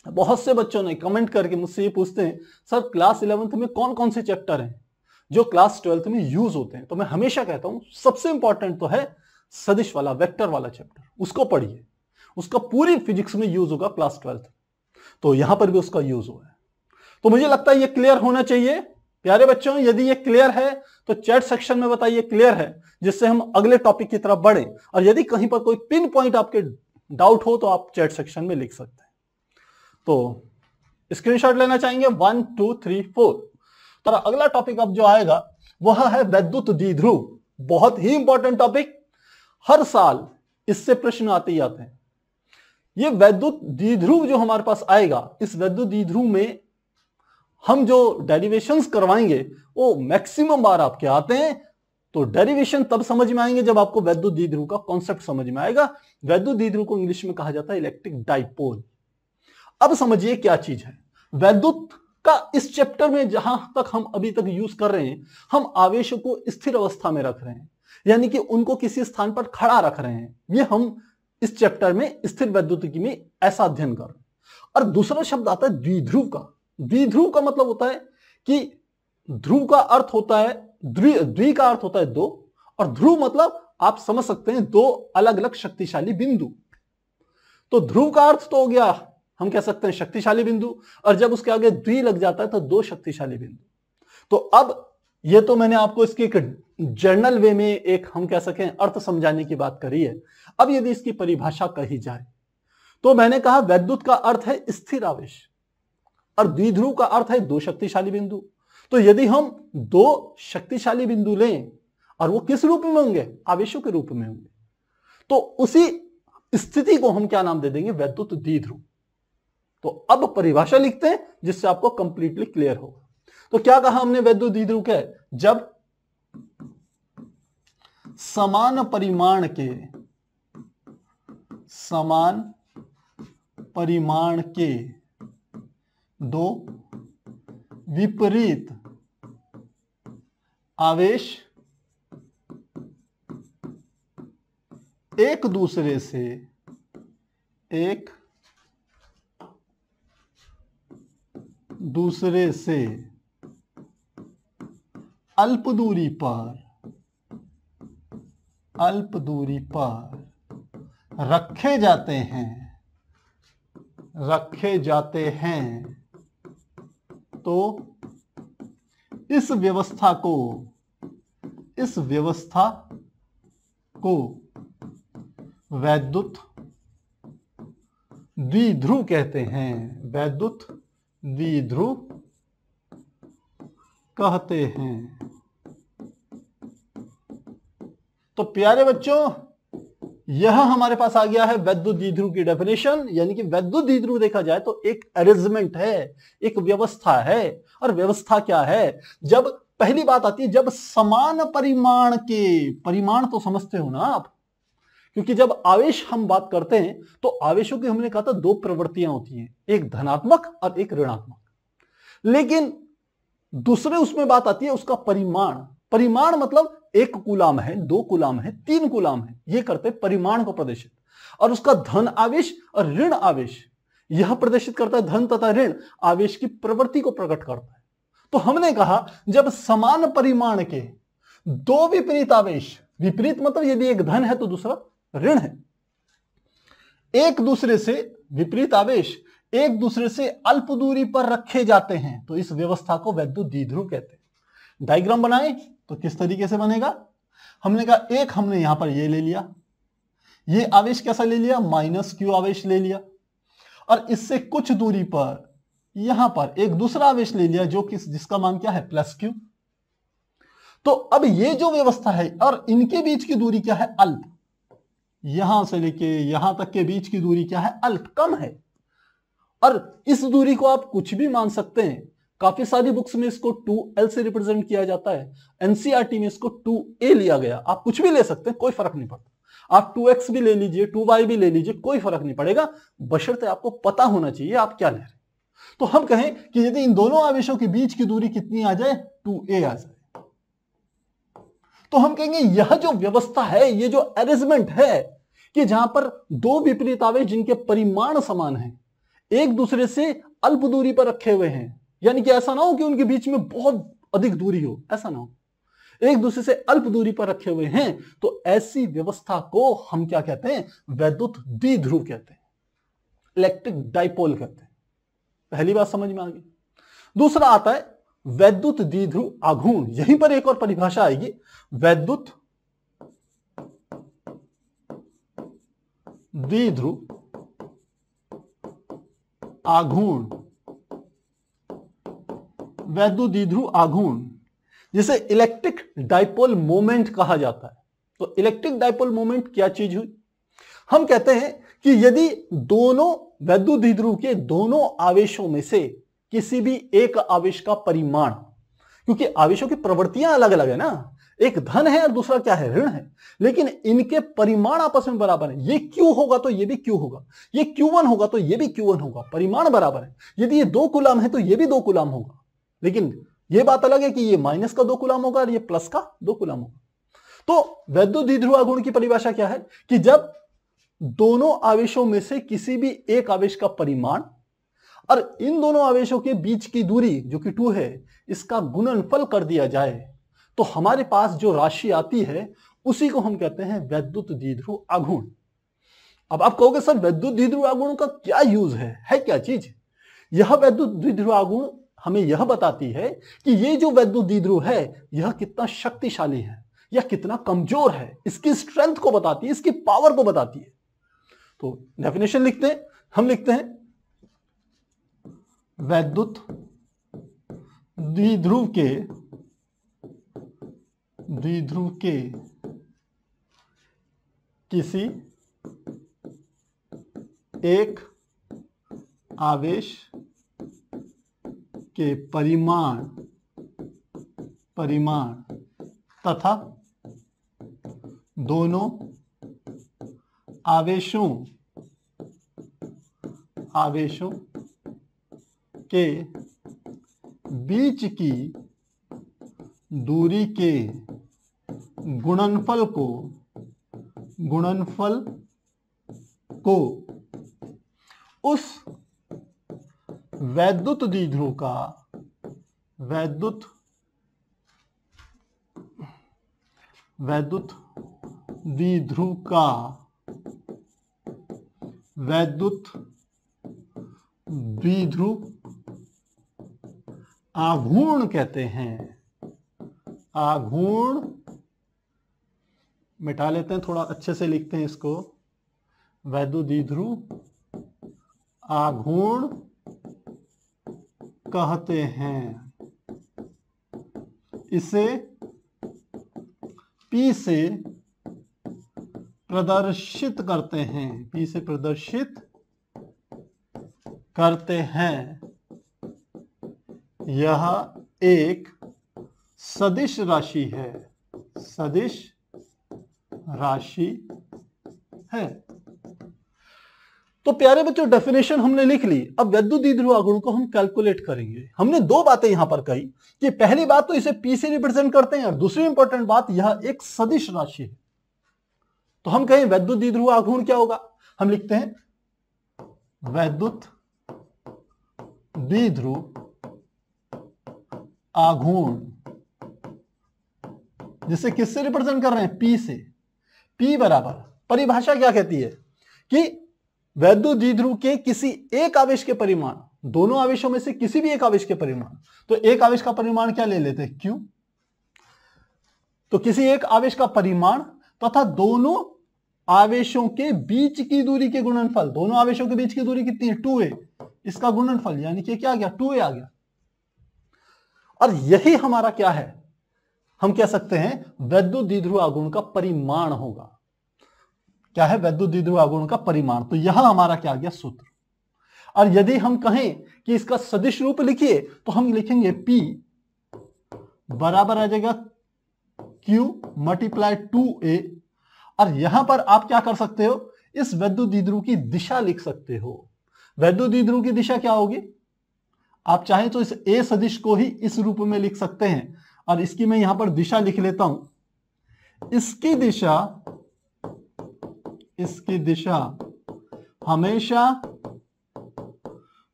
है। बहुत से बच्चों ने कमेंट करके मुझसे ये पूछते हैं, सर क्लास 11th में कौन कौन से चैप्टर हैं जो क्लास 12th में यूज होते हैं। तो मैं हमेशा कहता हूं सबसे इंपॉर्टेंट तो है सदिश वाला, वेक्टर वाला चैप्टर, उसको पढ़िए, उसका पूरी फिजिक्स में यूज होगा क्लास 12th। तो यहां पर भी उसका यूज हुआ है। तो मुझे लगता है ये क्लियर होना चाहिए प्यारे बच्चों। यदि ये क्लियर है तो चैट सेक्शन में बताइए क्लियर है, जिससे हम अगले टॉपिक की तरफ बढ़े। और यदि कहीं पर कोई पिन पॉइंट आपके डाउट हो तो आप चैट सेक्शन में लिख सकते हैं। तो स्क्रीनशॉट लेना चाहेंगे 1 2 3 4। तो अगला टॉपिक अब जो आएगा वह है वैद्युत द्विध्रुव। बहुत ही इंपॉर्टेंट टॉपिक, हर साल इससे प्रश्न आते ही आते हैं। ये वैद्युत द्विध्रुव जो हमारे पास आएगा, इस वैद्युत द्विध्रुव में हम जो डेरिवेशंस करवाएंगे वो मैक्सिमम बार आपके आते हैं। तो डेरिवेशन तब समझ में आएंगे जब आपको वैद्युत द्विध्रुव का कॉन्सेप्ट समझ में आएगा। वैद्युत द्विध्रुव को इंग्लिश में कहा जाता है इलेक्ट्रिक डाइपोल। अब समझिए क्या चीज है वैद्युत का। इस चैप्टर में जहां तक हम अभी तक यूज कर रहे हैं, हम आवेशों को स्थिर अवस्था में रख रहे हैं, यानी कि उनको किसी स्थान पर खड़ा रख रहे हैं। ये हम इस चैप्टर में स्थिर वैद्युतिकी में ऐसा अध्ययन कर रहे हैं। और दूसरा शब्द आता है द्विध्रुव का। द्विध्रुव का मतलब होता है कि ध्रुव का अर्थ होता है द्वि का अर्थ होता है दो, और ध्रुव मतलब आप समझ सकते हैं दो अलग अलग शक्तिशाली बिंदु। तो ध्रुव का अर्थ तो हो गया, हम कह सकते हैं शक्तिशाली बिंदु, और जब उसके आगे द्वि लग जाता है तो दो शक्तिशाली बिंदु। तो अब ये तो मैंने आपको इसकी एक जर्नल वे में एक हम कह सकें अर्थ समझाने की बात करी है। अब यदि इसकी परिभाषा कही जाए तो मैंने कहा वैद्युत का अर्थ है स्थिर आवेश और द्विध्रुव का अर्थ है दो शक्तिशाली बिंदु। तो यदि हम दो शक्तिशाली बिंदु लें और वो किस रूप में होंगे, आवेशों के रूप में होंगे, तो उसी स्थिति को हम क्या नाम दे देंगे, वैद्युत द्विध्रुव। तो अब परिभाषा लिखते हैं जिससे आपको कंप्लीटली क्लियर होगा। तो क्या कहा हमने वैद्युत द्विध्रुव क्या है, जब समान परिमाण के दो विपरीत आवेश एक दूसरे से अल्प दूरी पर रखे जाते हैं तो इस व्यवस्था को वैद्युत द्विध्रुव कहते हैं। वैद्युत द्विध्रुव कहते हैं। तो प्यारे बच्चों, यह हमारे पास आ गया है वैद्युत द्विध्रुव की डेफिनेशन। यानी कि वैद्युत द्विध्रुव देखा जाए तो एक अरेंजमेंट है, एक व्यवस्था है। और व्यवस्था क्या है, जब पहली बात आती है जब समान परिमाण के, परिमाण तो समझते हो ना आप, क्योंकि जब आवेश हम बात करते हैं तो आवेशों की हमने कहा था दो प्रवृत्तियां होती हैं, एक धनात्मक और एक ऋणात्मक। लेकिन दूसरे उसमें बात आती है उसका परिमाण। परिमाण मतलब एक कूलाम है, दो कूलाम है, तीन कूलाम है, ये करते परिमाण को प्रदर्शित। और उसका धन आवेश और ऋण आवेश यह प्रदर्शित करता है, धन तथा ऋण आवेश की प्रवृत्ति को प्रकट करता है। तो हमने कहा जब समान परिमाण के दो विपरीत आवेश, विपरीत मतलब यदि एक धन है तो दूसरा ऋण है, एक दूसरे से विपरीत आवेश एक दूसरे से अल्प दूरी पर रखे जाते हैं तो इस व्यवस्था को वैद्युत द्विध्रुव कहते हैं। डायग्राम बनाए तो किस तरीके से बनेगा, हमने कहा एक हमने यहां पर ये ले लिया, ये आवेश कैसा ले लिया, -q आवेश ले लिया, और इससे कुछ दूरी पर यहां पर एक दूसरा आवेश ले लिया जो कि जिसका मान क्या है, +q। तो अब ये जो व्यवस्था है और इनके बीच की दूरी क्या है, अल्प। यहां से लेके यहां तक के बीच की दूरी क्या है, अल्प, कम है। और इस दूरी को आप कुछ भी मान सकते हैं। काफी सारी बुक्स में इसको 2l से रिप्रेजेंट किया जाता है, एनसीईआरटी में इसको 2a लिया गया। आप कुछ भी ले सकते हैं, कोई फर्क नहीं पड़ता। आप 2x भी ले लीजिए, 2y भी ले लीजिए, कोई फर्क नहीं पड़ेगा, बशर्ते आपको पता होना चाहिए आप क्या ले रहे हैं। तो हम कहें कि यदि इन दोनों आवेशों के बीच की दूरी कितनी आ जाए, 2a आ जाए, तो हम कहेंगे यह जो व्यवस्था है, ये जो अरेंजमेंट है कि जहां पर दो विपरीत आवेश जिनके परिमाण समान हैं एक दूसरे से अल्प दूरी पर रखे हुए हैं, यानी कि ऐसा ना हो कि उनके बीच में बहुत अधिक दूरी हो, ऐसा ना हो, एक दूसरे से अल्प दूरी पर रखे हुए हैं, तो ऐसी व्यवस्था को हम क्या कहते हैं, वैद्युत द्विध्रुव कहते हैं, इलेक्ट्रिक डाइपोल कहते हैं। पहली बात समझ में आ गई। दूसरा आता है वैद्युत द्विध्रुव आघूर्ण, यहीं पर एक और परिभाषा आएगी, वैद्युत द्विध्रुव आघूर्ण, वैद्युत द्विध्रुव आघूर्ण जिसे इलेक्ट्रिक डाइपोल मोमेंट कहा जाता है। तो इलेक्ट्रिक डाइपोल मोमेंट क्या चीज हुई? हम कहते हैं कि यदि दोनों वैद्युत द्विध्रुव के दोनों आवेशों में से किसी भी एक आवेश का परिमाण, क्योंकि आवेशों की प्रवृत्तियां अलग अलग है ना, एक धन है और दूसरा क्या है, ऋण है, लेकिन इनके परिमाण आपस में बराबर है। ये Q होगा तो ये भी Q होगा, ये Q1 होगा तो ये भी Q1 होगा, परिमाण बराबर है। यदि ये 2 कूलाम है तो ये भी 2 कूलाम होगा, लेकिन ये बात अलग है कि ये माइनस का 2 कूलाम होगा और ये प्लस का 2 कूलाम होगा। तो वैद्युत द्विध्रुव आघूर्ण की परिभाषा क्या है कि जब दोनों आवेशों में से किसी भी एक आवेश का परिमाण और इन दोनों आवेशों के बीच की दूरी जो कि 2 है, इसका गुणनफल कर दिया जाए तो हमारे पास जो राशि आती है उसी को हम कहते हैं वैद्युत द्विध्रुव आघूर्ण। अब आप कहोगे सर वैद्युत द्विध्रुव आघूर्ण का क्या यूज है क्या चीज? यह वैद्युत द्विध्रुव आघूर्ण हमें यह बताती है कि ये जो वैद्युत द्विध्रुव है यह कितना शक्तिशाली है या कितना कमजोर है, इसकी स्ट्रेंथ को बताती है, इसकी पावर को बताती है। तो डेफिनेशन लिखते हैं, हम लिखते हैं वैद्युत द्विध्रुव के किसी एक आवेश के परिमाण तथा दोनों आवेशों के बीच की दूरी के गुणनफल को उस वैद्युत द्विध्रुव का वैद्युत द्विध्रुव आघूर्ण कहते हैं। आघूर्ण मिटा लेते हैं, थोड़ा अच्छे से लिखते हैं इसको, वैद्युत द्विध्रुव आघूर्ण कहते हैं। इसे P से प्रदर्शित करते हैं। यह एक सदिश राशि है। तो प्यारे बच्चों डेफिनेशन हमने लिख ली। अब वैद्युत द्विध्रुव आघूर्ण को हम कैलकुलेट करेंगे। हमने 2 बातें यहां पर कही कि पहली बात तो इसे P से रिप्रेजेंट करते हैं और दूसरी इंपॉर्टेंट बात यह एक सदिश राशि है। तो हम कहें वैद्युत द्विध्रुव आघूर्ण क्या होगा, हम लिखते हैं वैद्युत द्विध्रुव आघूर्ण, जिसे किससे रिप्रेजेंट कर रहे हैं, P से। P बराबर, परिभाषा क्या कहती है कि वैद्युत द्विध्रुव के किसी एक आवेश के परिमाण, दोनों आवेशों में से किसी भी एक आवेश के परिमाण, तो एक आवेश का परिमाण क्या ले लेते हैं, Q। तो किसी एक आवेश का परिमाण तथा दोनों आवेशों के बीच की दूरी के गुणनफल, दोनों आवेशों के बीच की दूरी कितनी है, 2a, इसका गुणनफल यानी कि क्या आ गया, 2a आ गया। और यही हमारा क्या है, हम कह सकते हैं वैद्युत द्विध्रुव आघूर्ण का परिमाण होगा। क्या है, वैद्युत द्विध्रुव आघूर्ण का परिमाण। तो यहां हमारा क्या आ गया, सूत्र। और यदि हम कहें कि इसका सदिश रूप लिखिए तो हम लिखेंगे P बराबर आ जाएगा Q मल्टीप्लाई 2a। और यहां पर आप क्या कर सकते हो, इस वैद्युत द्विध्रुव की दिशा लिख सकते हो। वैद्युत द्विध्रुव की दिशा क्या होगी, आप चाहें तो इस A सदिश को ही इस रूप में लिख सकते हैं और इसकी मैं यहां पर दिशा लिख लेता हूं। इसकी दिशा हमेशा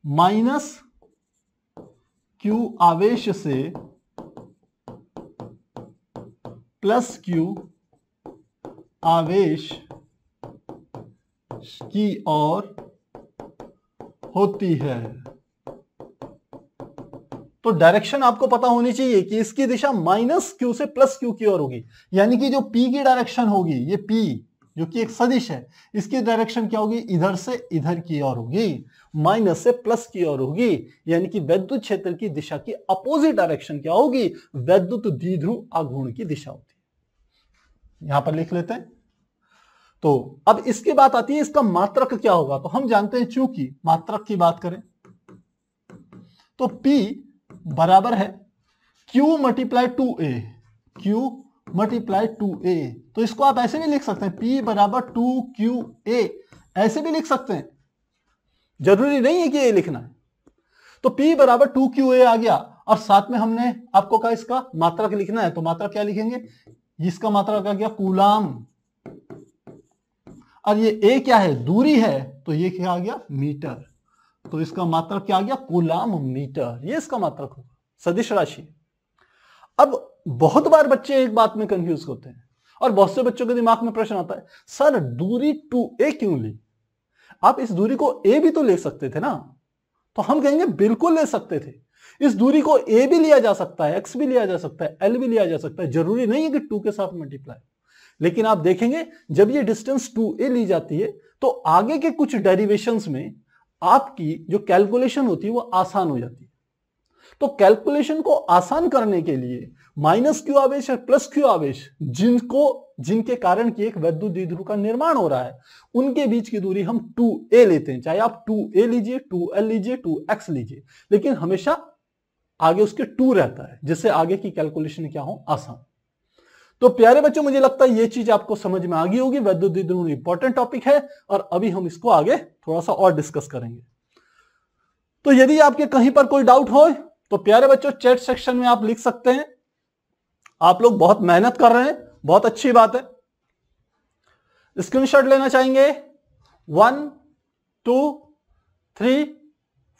माइनस Q आवेश से प्लस Q आवेश की ओर होती है। तो डायरेक्शन आपको पता होनी चाहिए कि इसकी दिशा माइनस क्यू से प्लस क्यू की ओर होगी, यानी कि जो पी की डायरेक्शन होगी, ये पी जो कि एक सदिश है, इसकी डायरेक्शन क्या होगी, इधर से इधर की ओर होगी, माइनस से प्लस की ओर होगी, यानी कि वैद्युत क्षेत्र की दिशा की अपोजिट डायरेक्शन क्या होगी, वैद्युत द्विध्रुव आघूर्ण की दिशा होती है। यहां पर लिख लेते हैं। तो अब इसकी बात आती है इसका मात्रक क्या होगा। तो हम जानते हैं चूंकि मात्रक की बात करें तो P बराबर है Q multiply 2A, Q multiply 2A। तो इसको आप ऐसे भी लिख सकते हैं, P बराबर 2QA, ऐसे भी लिख सकते हैं, जरूरी नहीं है कि ये लिखना है। तो P बराबर 2QA आ गया, और साथ में हमने आपको कहा इसका मात्रक लिखना है, तो मात्रक क्या लिखेंगे, इसका मात्रक आ गया कूलाम, और ये A क्या है, दूरी है, तो ये क्या आ गया, मीटर, तो इसका मात्रक क्या आ गया, कूलाम मीटर, ये इसका मात्रक होगा, सदिश राशि। अब बहुत बार बच्चे एक बात में कंफ्यूज होते हैं, और बहुत से बच्चों के दिमाग में प्रश्न आता है, सर दूरी 2A क्यों ली, आप इस दूरी को A भी तो ले सकते थे ना। तो हम कहेंगे बिल्कुल ले सकते थे, इस दूरी को A भी लिया जा सकता है, X भी लिया जा सकता है, L भी लिया जा सकता है, जरूरी नहीं है कि 2 के साथ मल्टीप्लाई। लेकिन आप देखेंगे जब ये डिस्टेंस 2A ली जाती है तो आगे के कुछ डेरिवेशंस में आपकी जो कैलकुलेशन होती है वो आसान हो जाती है। तो कैलकुलेशन को आसान करने के लिए माइनस क्यू आवेश और प्लस क्यू आवेश जिनके कारण की एक वैद्युत द्विध्रुव का निर्माण हो रहा है, उनके बीच की दूरी हम 2A लेते हैं, चाहे आप 2A लीजिए, 2L लीजिए, 2X लीजिए, लेकिन हमेशा आगे उसके 2 रहता है, जिससे आगे की कैलकुलेशन क्या हो, आसान। तो प्यारे बच्चों, मुझे लगता है ये चीज आपको समझ में आ गई होगी। वैद्युत द्विध्रुव इंपॉर्टेंट टॉपिक है और अभी हम इसको आगे थोड़ा सा और डिस्कस करेंगे। तो यदि आपके कहीं पर कोई डाउट हो तो प्यारे बच्चों चैट सेक्शन में आप लिख सकते हैं। आप लोग बहुत मेहनत कर रहे हैं, बहुत अच्छी बात है। स्क्रीनशॉट लेना चाहेंगे 1 2 3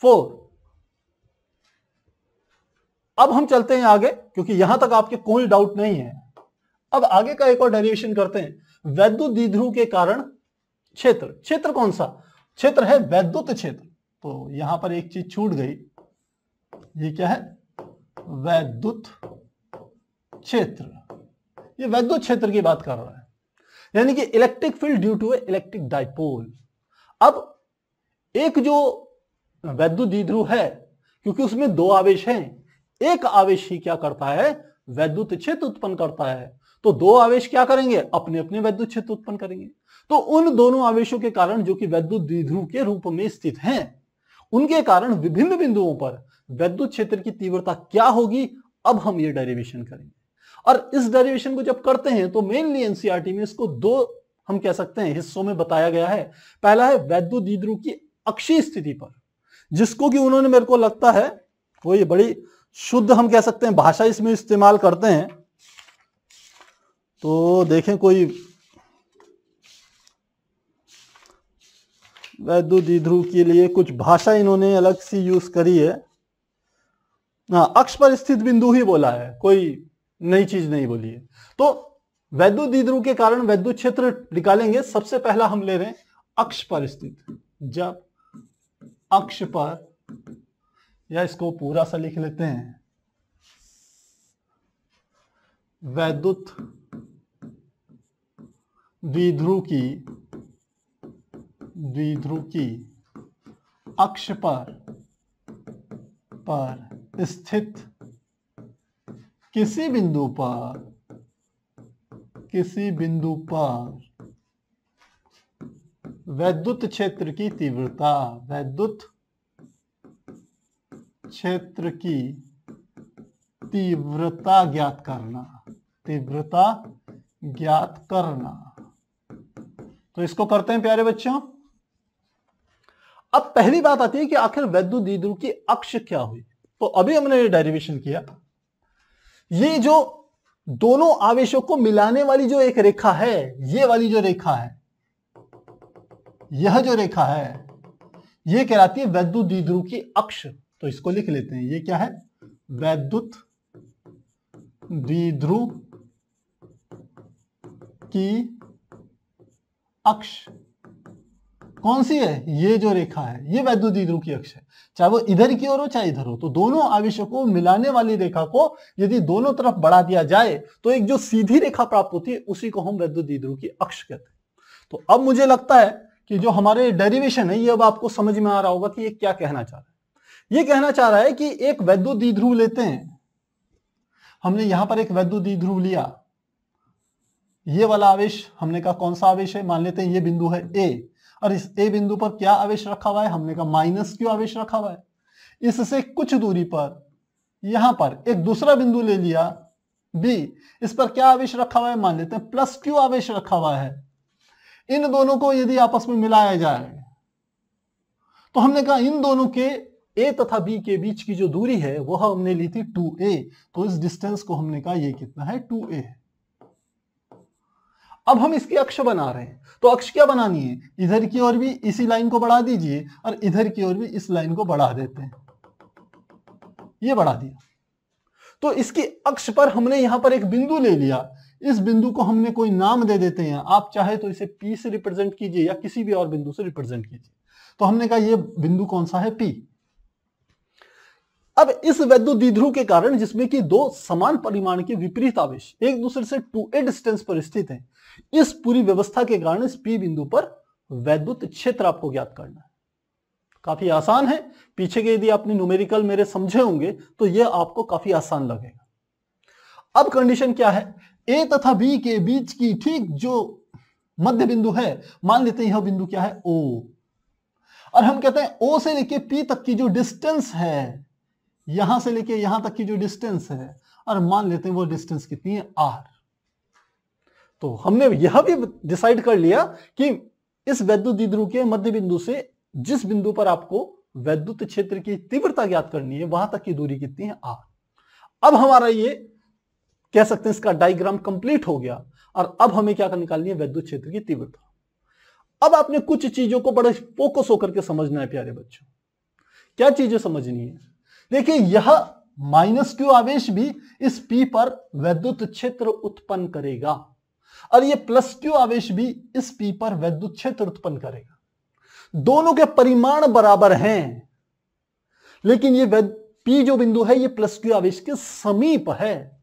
4। अब हम चलते हैं आगे, क्योंकि यहां तक आपके कोई डाउट नहीं है। अब आगे का एक और डेरिवेशन करते हैं। वैद्युत द्विध्रुव के कारण क्षेत्र कौन सा क्षेत्र है, वैद्युत क्षेत्र। तो यहां पर एक चीज छूट गई, ये क्या है, वैद्युत क्षेत्र। ये वैद्युत क्षेत्र की बात कर रहा है, यानी कि electric field due to electric dipole. अब एक जो वैद्युत द्विध्रुव है, क्योंकि उसमें 2 आवेश हैं, एक आवेश ही क्या करता है, वैद्युत क्षेत्र उत्पन्न करता है। तो 2 आवेश क्या करेंगे, अपने अपने वैद्युत क्षेत्र उत्पन्न करेंगे। तो उन दोनों आवेशों के कारण, जो कि वैद्युत द्विध्रुव के रूप में स्थित हैं, उनके कारण विभिन्न बिंदुओं पर वैद्युत क्षेत्र की तीव्रता क्या होगी, अब हम ये डेरिवेशन करेंगे। और इस डेरिवेशन को जब करते हैं तो मेनली एनसीईआरटी में इसको 2 हम कह सकते हैं हिस्सों में बताया गया है। पहला है वैद्युत द्विध्रुव की अक्षीय स्थिति पर, जिसको कि उन्होंने, मेरे को लगता है वो ये बड़ी शुद्ध हम कह सकते हैं भाषा इसमें इस्तेमाल करते हैं। तो देखें, कोई वैद्युत द्विध्रुव के लिए कुछ भाषा इन्होंने अलग सी यूज करी है। हाँ, अक्ष पर स्थित बिंदु ही बोला है, कोई नई चीज नहीं बोली है। तो वैद्युत द्विध्रुव के कारण वैद्युत क्षेत्र निकालेंगे। सबसे पहला हम ले रहे हैं अक्ष पर स्थित। जब अक्ष पर, या इसको पूरा सा लिख लेते हैं, वैद्युत द्विध्रुव की अक्ष पर स्थित किसी बिंदु पर वैद्युत क्षेत्र की तीव्रता, वैद्युत क्षेत्र की तीव्रता ज्ञात करना, तो इसको करते हैं प्यारे बच्चों। अब पहली बात आती है कि आखिर वैद्युत द्विध्रुव की अक्ष क्या हुई। तो अभी हमने ये डेरिवेशन किया, ये जो दोनों आवेशों को मिलाने वाली जो एक रेखा है, ये वाली जो रेखा है, यह जो रेखा है, ये कहलाती है वैद्युत द्विध्रुव की अक्ष। तो इसको लिख लेते हैं, ये क्या है, वैद्युत द्विध्रुव की अक्ष। कौन सी है? ये जो रेखा है ये वैद्युत द्विध्रुव की अक्ष है, चाहे वो इधर की ओर हो चाहे इधर हो। तो दोनों आवेशों को मिलाने वाली रेखा को यदि दोनों तरफ बढ़ा दिया जाए तो एक जो सीधी रेखा प्राप्त होती है उसी को हम वैद्युत द्विध्रुव की अक्ष कहते हैं। तो अब मुझे लगता है कि जो हमारे डेरिवेशन है ये अब आपको समझ में आ रहा होगा कि ये क्या कहना चाह रहा है। ये कहना चाह रहा है कि एक वैद्युत द्विध्रुव लेते हैं, हमने यहां पर एक वैद्युत द्विध्रुव लिया, ये वाला आवेश हमने कहा कौन सा आवेश है, मान लेते हैं ये बिंदु है ए, और इस ए बिंदु पर क्या आवेश रखा हुआ है, हमने कहा माइनस क्यू आवेश रखा हुआ है। इससे कुछ दूरी पर यहां पर एक दूसरा बिंदु ले लिया बी, इस पर क्या आवेश रखा हुआ है, मान लेते हैं प्लस क्यू आवेश रखा हुआ है। इन दोनों को यदि आपस में मिलाया जाए तो हमने कहा इन दोनों के ए तथा बी के बीच की जो दूरी है वह हमने ली थी 2a, तो इस डिस्टेंस को हमने कहा ये कितना है 2a है। अब हम इसकी अक्ष बना रहे हैं, तो अक्ष क्या बनानी है, इधर की ओर भी इसी लाइन को बढ़ा दीजिए और इधर की ओर भी इस लाइन को बढ़ा देते हैं, ये बढ़ा दिया। तो इसकी अक्ष पर हमने यहां पर एक बिंदु ले लिया, इस बिंदु को हमने कोई नाम दे देते हैं, आप चाहे तो इसे P से रिप्रेजेंट कीजिए या किसी भी और बिंदु से रिप्रेजेंट कीजिए। तो हमने कहा ये बिंदु कौन सा है, P। अब इस वैद्युत द्विध्रुव के कारण जिसमें कि दो समान परिमाण के विपरीत आवेश एक दूसरे से 2a डिस्टेंस पर स्थित हैं, इस पूरी व्यवस्था के कारण इस P बिंदु पर वैद्युत क्षेत्र आपको ज्ञात करना है। काफी आसान है, पीछे के यदि आपने न्यूमेरिकल मेरे समझे होंगे तो यह आपको काफी आसान लगेगा। अब कंडीशन क्या है, A तथा B के बीच की ठीक जो मध्य बिंदु है, मान लेते हैं यह बिंदु क्या है O, और हम कहते हैं O से लेके P तक की जो डिस्टेंस है, यहां से लेके यहां तक की जो डिस्टेंस है, और मान लेते हैं वो डिस्टेंस कितनी है R। तो हमने यह भी डिसाइड कर लिया कि इस वैद्युत द्विध्रुव के मध्य बिंदु से जिस बिंदु पर आपको वैद्युत क्षेत्र की तीव्रता ज्ञात करनी है वहां तक की दूरी कितनी है R। अब हमारा ये कह सकते हैं इसका डायग्राम कंप्लीट हो गया, और अब हमें क्या निकालनी है, वैद्युत क्षेत्र की तीव्रता। अब आपने कुछ चीजों को बड़े फोकस होकर के समझना है प्यारे बच्चों। क्या चीजें समझनी है, देखिए यह माइनस क्यू आवेश भी इस P पर वैद्युत क्षेत्र उत्पन्न करेगा, और यह प्लस क्यू आवेश भी इस P पर वैद्युत क्षेत्र उत्पन्न करेगा। दोनों के परिमाण बराबर हैं, लेकिन ये P जो बिंदु है ये प्लस क्यू आवेश के समीप है।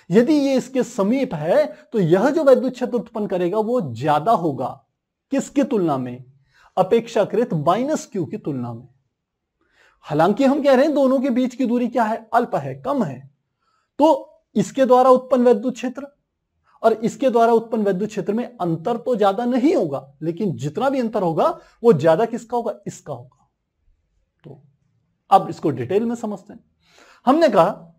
यदि ये इसके समीप है तो यह जो वैद्युत क्षेत्र उत्पन्न करेगा वो ज्यादा होगा, किसकी तुलना में, अपेक्षाकृत माइनस क्यू की तुलना में। हालांकि हम कह रहे हैं दोनों के बीच की दूरी क्या है, अल्प है, कम है, तो इसके द्वारा उत्पन्न वैद्युत क्षेत्र और इसके द्वारा उत्पन्न वैद्युत क्षेत्र में अंतर तो ज्यादा नहीं होगा, लेकिन जितना भी अंतर होगा वो ज्यादा किसका होगा, इसका होगा। तो अब इसको डिटेल में समझते हैं। हमने कहा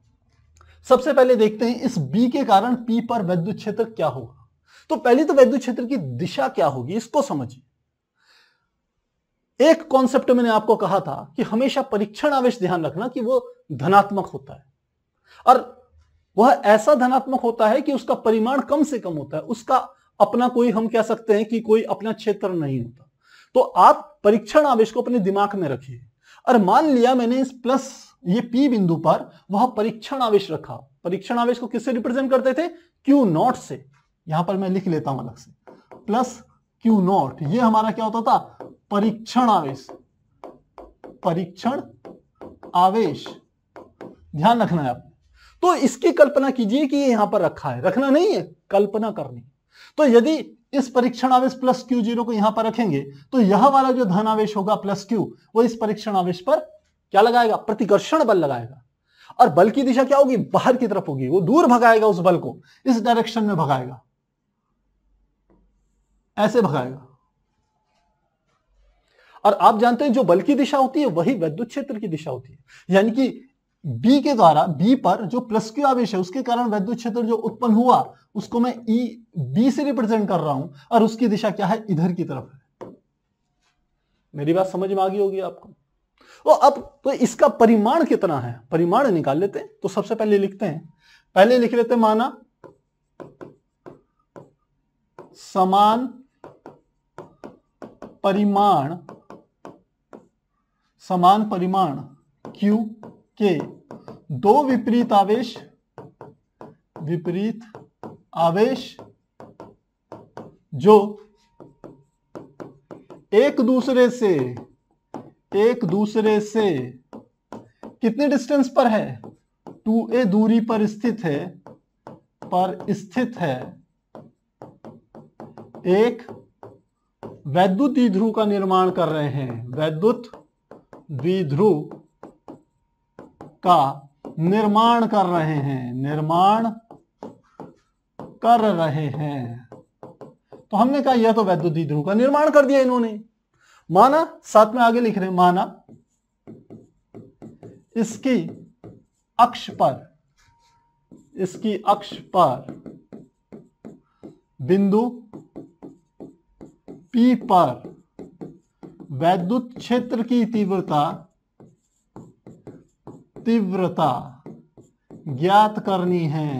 सबसे पहले देखते हैं इस B के कारण P पर वैद्युत क्षेत्र क्या होगा। तो पहले तो वैद्युत क्षेत्र की दिशा क्या होगी इसको समझिए। एक कॉन्सेप्ट मैंने आपको कहा था कि हमेशा परीक्षण आवेश ध्यान रखना कि वो धनात्मक होता है, और वह ऐसा धनात्मक होता है कि उसका परिमाण कम से कम होता है, उसका अपना कोई, हम कह सकते हैं कि कोई अपना क्षेत्र नहीं होता। तो आप परीक्षण आवेश को अपने दिमाग में रखिए, और मान लिया मैंने इस प्लस ये P बिंदु पर वह परीक्षण आवेश रखा। परीक्षण आवेश को किससे रिप्रेजेंट करते थे, Q0 से। यहां पर मैं लिख लेता हूं अलग से, प्लस Q0, ये हमारा क्या होता था, परीक्षण आवेश। परीक्षण आवेश ध्यान रखना है आपने। तो इसकी कल्पना कीजिए कि ये यहां पर रखा है, रखना नहीं है, कल्पना करनी। तो यदि इस परीक्षण आवेश प्लस Q0 को यहां पर रखेंगे तो यह वाला जो धन आवेश होगा प्लस Q, वो इस परीक्षण आवेश पर क्या लगाएगा, प्रतिकर्षण बल लगाएगा, और बल की दिशा क्या होगी, बाहर की तरफ होगी। वो दूर भगाएगा उस बल को, इस डायरेक्शन में भगाएगा, ऐसे भगाएगा। और आप जानते हैं जो बल की दिशा होती है वही वैद्युत क्षेत्र की दिशा होती है। यानी कि B के द्वारा B पर जो प्लस क्यू आवेश है उसके कारण वैद्युत क्षेत्र जो उत्पन्न हुआ उसको मैं B से रिप्रेजेंट कर रहा हूं, और उसकी दिशा क्या है, इधर की तरफ है। मेरी बात समझ में आ गई होगी आपको। तो अब तो इसका परिमाण कितना है, परिमाण निकाल लेते हैं। तो सबसे पहले लिखते हैं, पहले लिख लेते हैं माना समान परिमाण Q के दो विपरीत आवेश जो एक दूसरे से कितने डिस्टेंस पर है, 2a दूरी पर स्थित है एक वैद्युत द्विध्रुव का निर्माण कर रहे हैं, वैद्युत द्विध्रुव का निर्माण कर रहे हैं। तो हमने कहा यह तो वैद्युत द्विध्रुव का निर्माण कर दिया इन्होंने। माना, साथ में आगे लिख रहे हैं, माना इसकी अक्ष पर बिंदु P पर वैद्युत क्षेत्र की तीव्रता ज्ञात करनी है।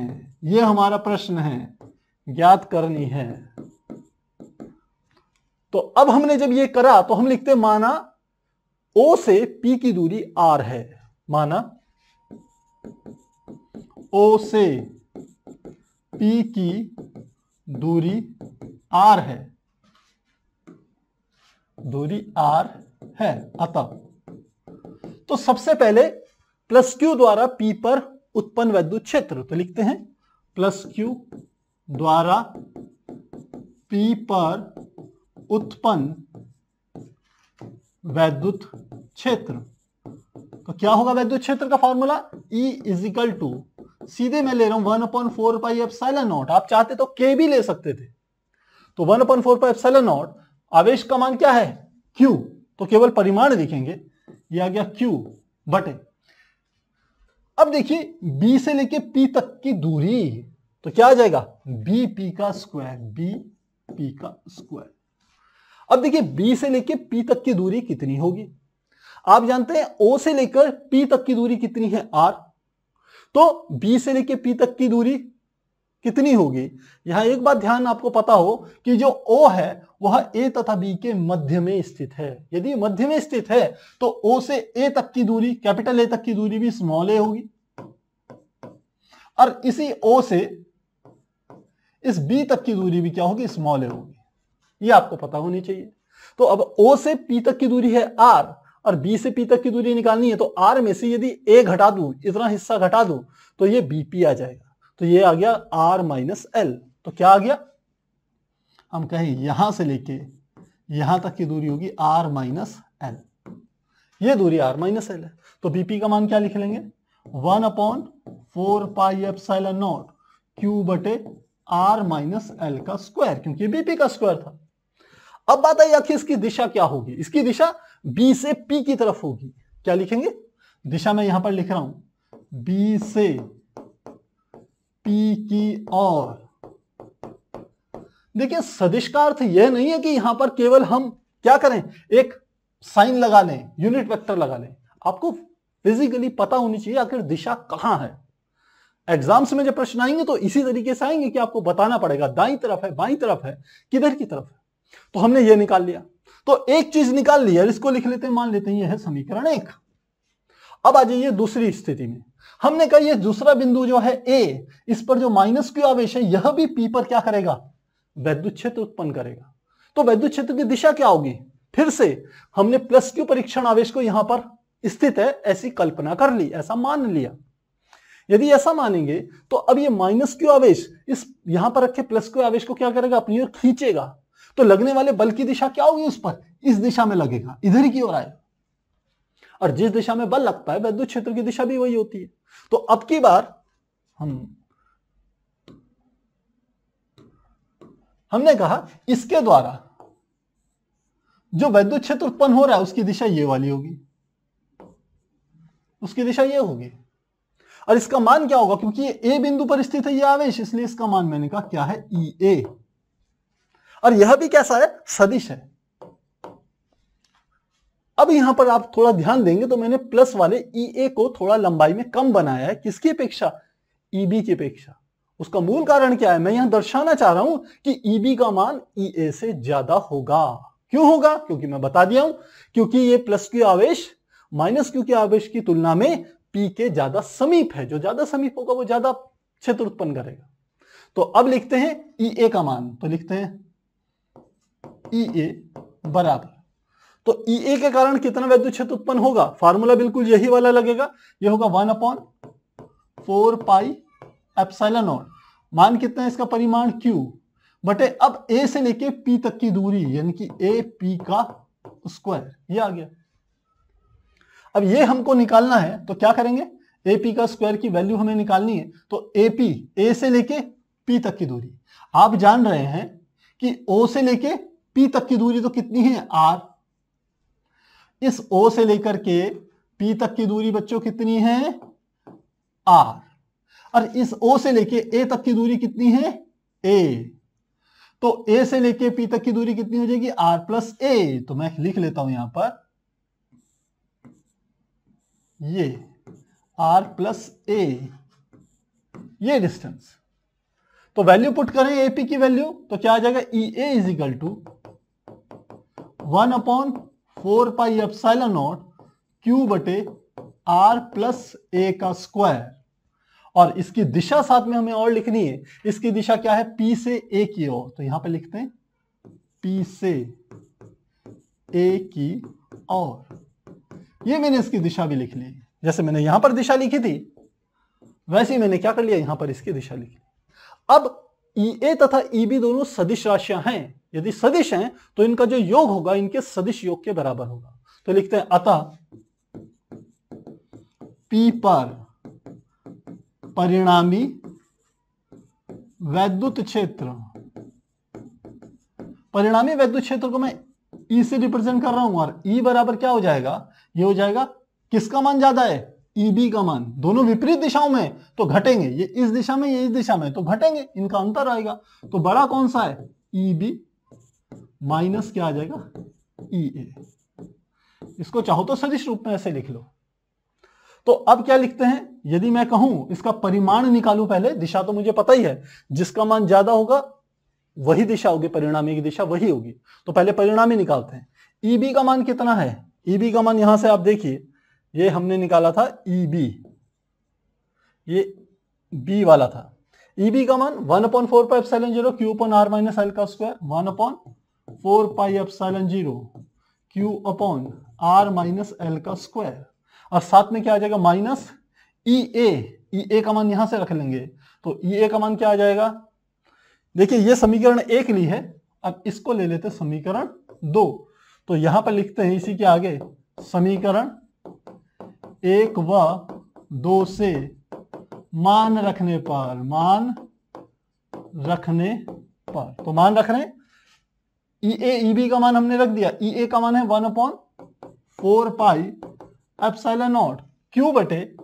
यह हमारा प्रश्न है, ज्ञात करनी है। तो अब हमने जब ये करा तो हम लिखते हैं माना O से P की दूरी R है, माना O से P की दूरी R है, अतः तो सबसे पहले प्लस Q द्वारा P पर उत्पन्न वैद्युत क्षेत्र, तो लिखते हैं प्लस Q द्वारा P पर उत्पन्न वैद्युत क्षेत्र। तो क्या होगा वैद्युत क्षेत्र का फॉर्मूला, E इजिकल टू, सीधे मैं ले रहा हूं 1/4 पाई एप्सिलॉन नॉट। आप चाहते तो K भी ले सकते थे। तो 1/4 पाई एप्सिलॉन नॉट, आवेश का मान क्या है, Q, तो केवल परिमाण लिखेंगे, यह आ गया Q बटे। अब देखिए B से लेके P तक की दूरी, तो क्या आ जाएगा, BP का स्क्वायर। अब देखिए B से लेके P तक की दूरी कितनी होगी, आप जानते हैं O से लेकर P तक की दूरी कितनी है, R। तो B से लेके P तक की दूरी कितनी होगी। यहां एक बात ध्यान आपको पता हो कि जो O है वह A तथा B के मध्य में स्थित है। यदि मध्य में स्थित है तो O से A तक की दूरी, कैपिटल A तक की दूरी भी स्मॉल a होगी, और इसी O से इस B तक की दूरी भी क्या होगी, स्मॉल a होगी। ये आपको पता होनी चाहिए। तो अब O से P तक की दूरी है R और B से P तक की दूरी निकालनी है, तो R में से यदि A घटा दूं, इतना हिस्सा घटा दूं, तो ये BP आ जाएगा। तो ये आ गया R माइनस L। तो क्या आ गया, हम कहें यहां से लेके यहां तक की दूरी होगी R माइनस L, ये दूरी R माइनस L है। तो BP का मान क्या लिख लेंगे, 1/4 पाई एप्सिलॉन नॉट Q बटे R माइनस L का स्क्वायर, क्योंकि BP का स्क्वायर था। अब बात आई आखिर इसकी दिशा क्या होगी। इसकी दिशा B से P की तरफ होगी। क्या लिखेंगे, दिशा मैं यहां पर लिख रहा हूं, B से P की ओर। देखिए सदिश का अर्थ यह नहीं है कि यहां पर केवल हम क्या करें, एक साइन लगा लें, यूनिट वेक्टर लगा लें। आपको फिजिकली पता होनी चाहिए आखिर दिशा कहां है। एग्जाम्स में जब प्रश्न आएंगे तो इसी तरीके से आएंगे कि आपको बताना पड़ेगा दाईं तरफ है, बाईं तरफ है, किधर की तरफ है। तो हमने ये निकाल लिया, तो एक चीज निकाल लिया, इसको लिख लेते हैं, मान लेते हैं यह है समीकरण 1। अब आ जाइए दूसरी स्थिति में। हमने कहा ये दूसरा बिंदु जो है A, इस पर जो माइनस Q आवेश है यह भी P पर क्या करेगा, वैद्युत क्षेत्र उत्पन्न करेगा। तो वैद्युत क्षेत्र की दिशा क्या होगी, फिर से हमने प्लस Q परीक्षण आवेश को यहां पर स्थित है ऐसी कल्पना कर ली, ऐसा मान लिया। यदि ऐसा मानेंगे तो अब ये माइनस Q आवेश इस यहां पर रखे प्लस Q आवेश को क्या करेगा, अपनी ओर खींचेगा। तो लगने वाले बल की दिशा क्या होगी, उस पर इस दिशा में लगेगा, इधर की ओर आएगा। और जिस दिशा में बल लगता है वैद्युत क्षेत्र की दिशा भी वही होती है। तो अब की बार हमने कहा इसके द्वारा जो वैद्युत क्षेत्र उत्पन्न हो रहा है उसकी दिशा ये वाली होगी, उसकी दिशा ये होगी। और इसका मान क्या होगा, क्योंकि ये A बिंदु पर स्थित है ये आवेश, इसलिए इसका मान मैंने कहा क्या है, EA। और यह भी कैसा है, सदिश है। अब यहां पर आप थोड़ा ध्यान देंगे तो मैंने प्लस वाले EA को थोड़ा लंबाई में कम बनाया है, किसकी अपेक्षा, EB की अपेक्षा। उसका मूल कारण क्या है, मैं यहां दर्शाना चाह रहा हूं कि EB का मान EA से ज्यादा होगा। क्यों होगा, क्योंकि मैं बता दिया हूं, क्योंकि ये प्लस Q आवेश माइनस Q के आवेश की तुलना में P के ज्यादा समीप है। जो ज्यादा समीप होगा वो ज्यादा क्षेत्र उत्पन्न करेगा। तो अब लिखते हैं EA का मान, तो लिखते हैं EA बराबर, तो EA के कारण कितना विद्युत क्षेत्र उत्पन्न होगा, फार्मूला बिल्कुल यही वाला लगेगा, ये होगा 1/4πε0। मान कितना है इसका परिमाण Q बटे अब A से लेके P तक की दूरी यानी कि AP का स्क्वायर, ये आ गया। अब ये हमको निकालना है तो क्या करेंगे, AP का स्क्वायर की वैल्यू हमें निकालनी है, तो AP A से लेके P तक की दूरी, आप जान रहे हैं कि O से लेके P तक की दूरी तो कितनी है R, इस O से लेकर के P तक की दूरी बच्चों कितनी है R, और इस O से लेके A तक की दूरी कितनी है A, तो A से लेके P तक की दूरी कितनी हो जाएगी R प्लस A, तो मैं लिख लेता हूं यहां पर ये R प्लस A, ये डिस्टेंस। तो वैल्यू पुट करें AP की वैल्यू तो क्या आ जाएगा, EA is equal to 1/4πε0 Q बटे R प्लस A का स्क्वायर, और इसकी दिशा साथ में हमें और लिखनी है, इसकी दिशा क्या है, P से A की ओर, तो यहां पे लिखते हैं P से A की ओर, ये मैंने इसकी दिशा भी लिख ली, जैसे मैंने यहां पर दिशा लिखी थी वैसे ही मैंने क्या कर लिया, यहां पर इसकी दिशा लिखी। अब EA तथा EB दोनों सदिश राशियां हैं, यदि सदिश हैं तो इनका जो योग होगा इनके सदिश योग के बराबर होगा, तो लिखते हैं अतः P पर परिणामी वैद्युत क्षेत्र, परिणामी वैद्युत क्षेत्र को मैं E से रिप्रेजेंट कर रहा हूं, और E बराबर क्या हो जाएगा, ये हो जाएगा किसका मान ज्यादा है, EB का मान, दोनों विपरीत दिशाओं में तो घटेंगे, ये इस दिशा में ये इस दिशा में तो घटेंगे, इनका अंतर आएगा, तो बड़ा कौन सा है EB माइनस क्या आ जाएगा EA, इसको चाहो तो सदिश रूप में ऐसे लिख लो। तो अब क्या लिखते हैं, यदि मैं कहूं इसका परिमाण निकालूं, पहले दिशा तो मुझे पता ही है, जिसका मान ज्यादा होगा वही दिशा होगी, परिणामी की दिशा वही होगी, तो पहले परिणामी निकालते हैं। EB का मान कितना है, EB का मान यहां से आप देखिए, ये हमने निकाला था EB, ये B वाला था, EB का मान 1/4πε0 Q upon R minus L का square, 1/4πε0 Q upon R minus L का स्क्वायर, और साथ में क्या आ जाएगा माइनस EA का मान यहां से रख लेंगे, तो EA का मान क्या आ जाएगा, देखिए ये समीकरण 1 ली है, अब इसको ले लेते समीकरण 2, तो यहां पर लिखते हैं इसी के आगे समीकरण 1 व 2 से मान रखने पर, तो मान रख रहे हैं, EA EB का मान हमने रख दिया, EA का मान है 1/4πε0 Q बटे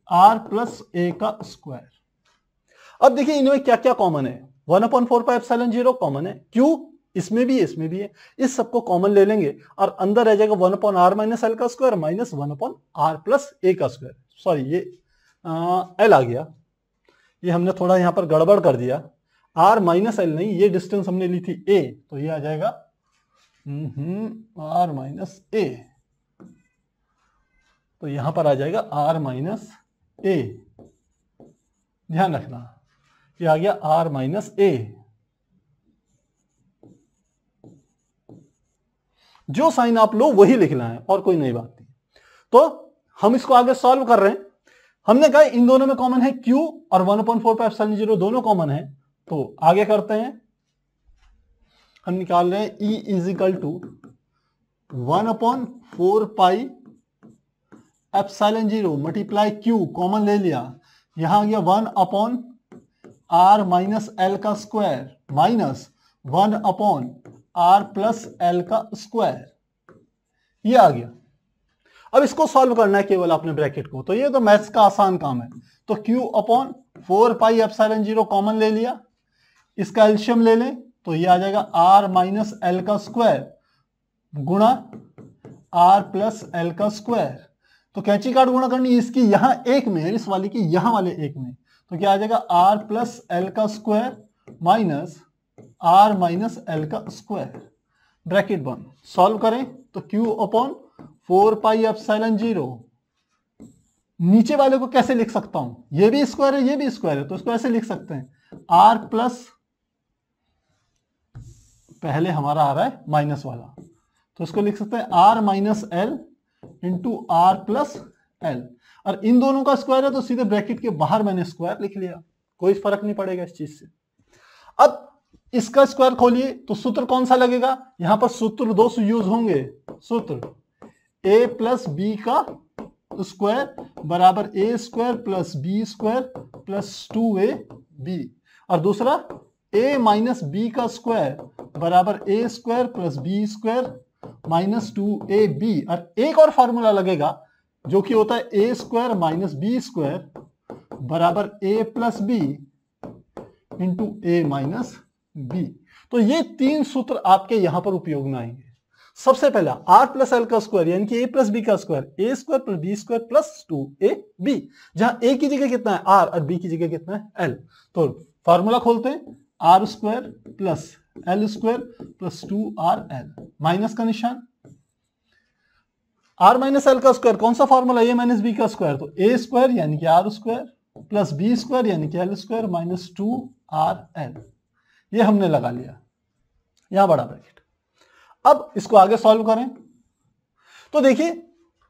R प्लस A का स्क्वायर। अब देखिए इनमें क्या क्या कॉमन है, 1/4πε0 कॉमन है, Q इसमें भी है इसमें भी है, इस सबको कॉमन ले लेंगे और अंदर रह जाएगा 1/R माइनस L का square minus 1/R plus A का स्क्वायर, सॉरी ये L आ गया, ये हमने थोड़ा यहां पर गड़बड़ कर दिया, R माइनस L नहीं, ये डिस्टेंस हमने ली थी A, तो ये आ जाएगा R माइनस A, तो यहां पर आ जाएगा R माइनस A, ध्यान रखना ये आ गया R माइनस A, जो साइन आप लो वही लिखना है और कोई नई बात नहीं। तो हम इसको आगे सॉल्व कर रहे हैं, हमने कहा इन दोनों में कॉमन है Q और 1/4πε0 दोनों कॉमन है, तो आगे करते हैं, हम निकाल रहे हैं E is equal to 1/4πε0 multiply Q, common ले लिया, यहां आ गया 1/R माइनस L का square minus 1/R plus L का स्क्वायर, ये आ गया। अब इसको सॉल्व करना है केवल अपने ब्रैकेट को, तो ये तो मैथ्स का आसान काम है, तो Q/4πε0 कॉमन ले लिया, इसका एलशियम ले लें तो ये आ जाएगा R माइनस L का स्क्वायर गुणा R प्लस L का स्क्वायर, तो कैंची काट गुणा करनी इसकी यहां एक में, इस वाली की यहां वाले एक में, तो क्या आ जाएगा R प्लस L का square minus R minus L का स्क्वायर, ब्रैकेट बंद, सॉल्व करें तो Q/4πε0, नीचे वाले को कैसे लिख सकता हूं, ये भी स्क्वायर है ये भी स्क्वायर है, तो इसको ऐसे लिख सकते हैं R प्लस, पहले हमारा आ रहा है माइनस वाला, तो इसको लिख सकते हैं R minus L into R plus L, और इन दोनों का स्क्वायर है तो सीधे ब्रैकेट के बाहर मैंने स्क्वायर लिख लिया, कोई फर्क नहीं पड़ेगा इस चीज से। अब इसका स्क्वायर खोलिए तो सूत्र कौन सा लगेगा, यहां पर सूत्र दो यूज होंगे, सूत्र a प्लस बी का स्क्वायर बराबर A square plus B square plus 2ab, और दूसरा a माइनस बी का स्क्वायर बराबर A square plus B square minus 2ab, और एक और फॉर्मूला लगेगा जो कि होता है ए स्क्वायर माइनस बी स्क्वायर बराबर ए plus B into A minus B. तो ये तीन सूत्र आपके यहां पर उपयोग में आएंगे। सबसे पहला आर प्लस एल का स्क्वायर यानी कि ए प्लस बी का square, A square plus B square plus 2ab, जहां ए की जगह कितना है आर और बी की जगह कितना है एल। तो फॉर्मूला खोलते हैं, R square plus L square plus 2rl, minus का निशान, आर माइनस एल का स्क्वायर कौन सा फॉर्मूला, ए माइनस बी का स्क्वायर, तो ए स्क्वायर यानी कि R square plus B square यानी कि एल स्क्वायर माइनस 2rl, ये हमने लगा लिया यहां बड़ा ब्रैकेट। अब इसको आगे सॉल्व करें तो देखिए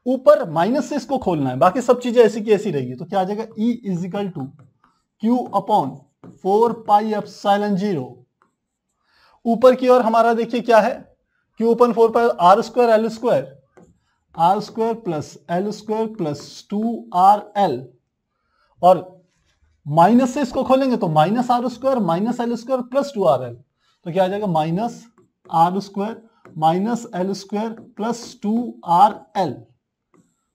ऊपर माइनस से इसको खोलना है, बाकी सब चीजें ऐसी की ऐसी रहेगी। तो क्या आ जाएगा, E is equal to Q upon 4 pi epsilon 0, ऊपर की ओर हमारा देखिए क्या है, Q upon 4 pi R square L square, R square plus L square plus 2rl, और माइनस से इसको खोलेंगे तो minus R square minus L square plus 2rl, तो क्या आ जाएगा minus R square minus L square plus 2rl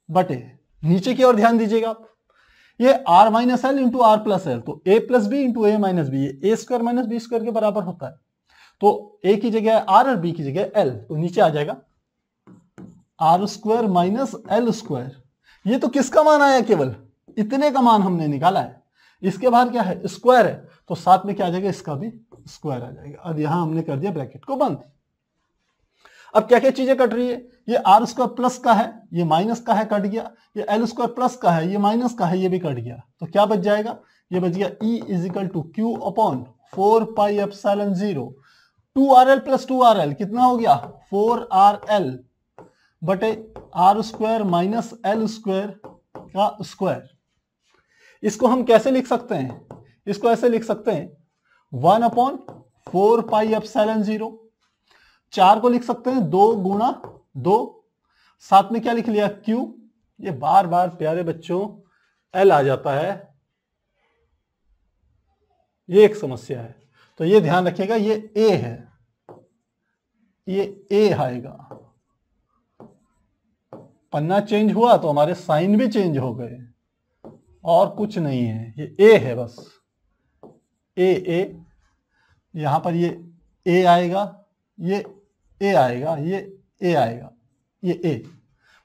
बटे, नीचे की ओर ध्यान दीजिएगा आप, ये r minus L into R plus L, तो a plus B into A minus B, A square minus B square के बराबर होता है। तो a की जगह r और b की जगह l, तो नीचे आ जाएगा R square minus L square. ये तो किसका मान आया, केवल इतने का मान हमने निकाला है, इसके बाहर क्या है स्क्वायर है, तो साथ में क्या आ जाएगा, इसका भी स्क्वायर आ जाएगा, और यहां हमने कर दिया ब्रैकेट को बंद। अब क्या क्या चीजें कट रही है, ये आर स्क्वायर प्लस का है, ये माइनस का है, कट गया, ये एल स्क्वायर प्लस का है, ये माइनस का है, ये भी कट गया, तो क्या बच जाएगा, ये बच गया E is equal to Q upon 4 pi epsilon 0 2rl plus 2rl कितना हो गया 4rl बटे R square minus L square का स्क्वायर। इसको हम कैसे लिख सकते हैं, इसको ऐसे लिख सकते हैं 1 अपॉन 4 पाई एप्सिलॉन 0, 4 को लिख सकते हैं 2 गुणा 2, साथ में क्या लिख लिया Q, ये बार बार प्यारे बच्चों L आ जाता है, ये एक समस्या है, तो ये ध्यान रखिएगा, ये A है, ये A आएगा, पन्ना चेंज हुआ तो हमारे साइन भी चेंज हो गए, और कुछ नहीं है, ये A है बस, A यहां पर ये A आएगा, ये A आएगा, ये A आएगा, ये A,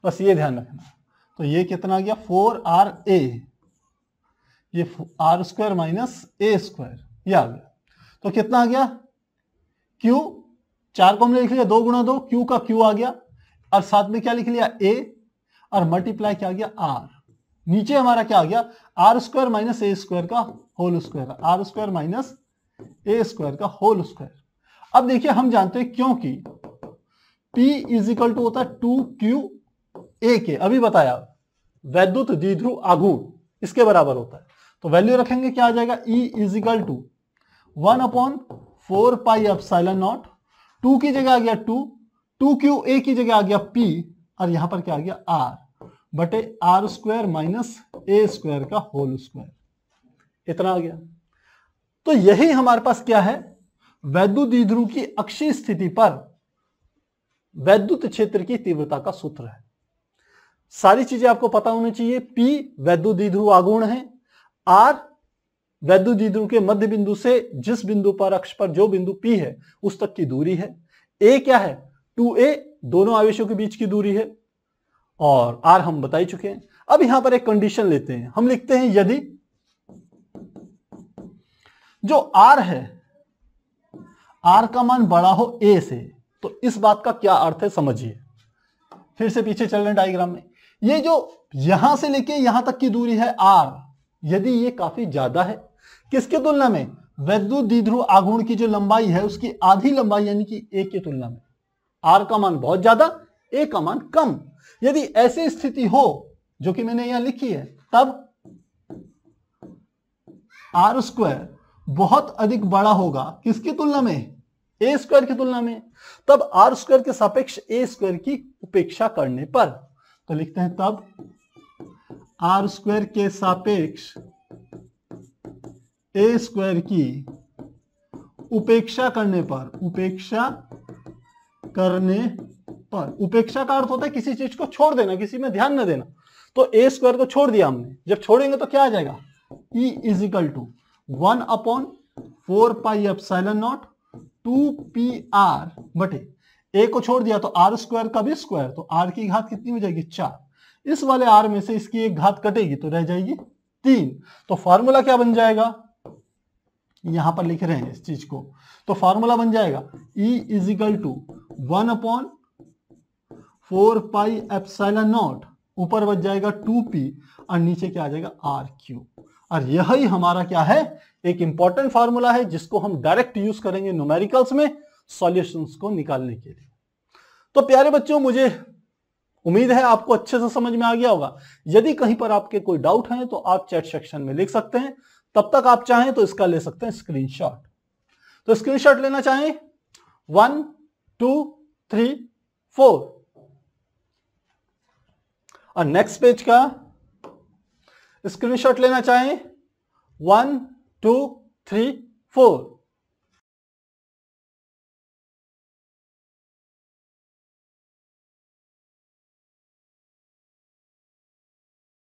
बस ये ध्यान रखना। तो ये कितना आ गया 4RA, ये R square minus A square, ये आ गया, तो कितना आ गया Q, 4 को हमने लिख लिया 2 गुणा 2, Q का Q आ गया, और साथ में क्या लिख लिया A, और मल्टीप्लाई क्या आ गया R, नीचे हमारा क्या आ गया R square minus A square का whole square, R square minus A square का होल स्क्वायर। अब देखिए हम जानते हैं क्योंकि P इज इक्वल टू होता है 2QA के, अभी बताया वैद्युत द्विध्रुव आघूर्ण इसके बराबर होता है, तो वैल्यू रखेंगे क्या आ जाएगा E is equal to 1 upon 4 pi epsilon nought, 2 की जगह आ गया 2QA की जगह आ गया P, और यहां पर क्या आ गया R बटे R square minus A square का होल स्क्वायर, इतना आ गया। तो यही हमारे पास क्या है, वैद्युत द्विध्रुव की अक्षीय स्थिति पर वैद्युत क्षेत्र की तीव्रता का सूत्र है। सारी चीजें आपको पता होनी चाहिए, P वैद्युत द्विध्रुव आघूर्ण है, R वैद्युत द्विध्रुव के मध्य बिंदु से जिस बिंदु पर अक्ष पर जो बिंदु P है उस तक की दूरी है, A क्या है 2A दोनों आवेशों के बीच की दूरी है, और R हम बता ही चुके हैं। अब यहां पर एक कंडीशन लेते हैं, हम लिखते हैं यदि जो R है R का मान बड़ा हो A से, तो इस बात का क्या अर्थ है समझिए, फिर से पीछे चल रहे हैं डायग्राम में, ये जो यहां से लेके यहां तक की दूरी है R, यदि ये काफी ज्यादा है किसके तुलना में, वैद्युत द्विध्रुव आघूर्ण की जो लंबाई है उसकी आधी लंबाई यानी कि A की तुलना में, आर का मान बहुत ज्यादा, ए का मान कम। यदि ऐसी स्थिति हो जो कि मैंने यहां लिखी है, तब आर स्क्वायर बहुत अधिक बड़ा होगा किसकी तुलना में, ए स्क्वायर की तुलना में। तब आर स्क्वायर के सापेक्ष ए स्क्वायर की उपेक्षा करने पर, तो लिखते हैं तब आर स्क्वायर के सापेक्ष ए स्क्वायर की उपेक्षा करने पर, उपेक्षा करने पर, उपेक्षा का अर्थ होता है किसी चीज को छोड़ देना, किसी में ध्यान न देना। तो ए स्क्वायर को छोड़ दिया हमने, जब छोड़ेंगे तो क्या आ जाएगा, E is equal to 1/4πε0 2πr बटे ए को छोड़ दिया तो आर स्क्वायर का भी स्क्वायर, तो आर की घात कितनी हो जाएगी 4। इस वाले आर में से इसकी एक घात कटेगी तो रह जाएगी 3। तो फॉर्मूला क्या बन जाएगा, यहां पर लिख रहे हैं इस चीज को, तो फॉर्मूला बन जाएगा ई इज इक्वल टू 1/4πε0, ऊपर बच जाएगा 2p और नीचे क्या आ जाएगा आर क्यूब। और यही हमारा क्या है, एक इंपॉर्टेंट फार्मूला है जिसको हम डायरेक्ट यूज करेंगे न्यूमेरिकल्स में सॉल्यूशंस को निकालने के लिए। तो प्यारे बच्चों, मुझे उम्मीद है आपको अच्छे से समझ में आ गया होगा। यदि कहीं पर आपके कोई डाउट है तो आप चैट सेक्शन में लिख सकते हैं, तब तक आप चाहें तो इसका ले सकते हैं स्क्रीनशॉट। तो स्क्रीनशॉट लेना चाहें 1 2 3 4 और नेक्स्ट पेज का स्क्रीनशॉट लेना चाहें 1 2 3 4।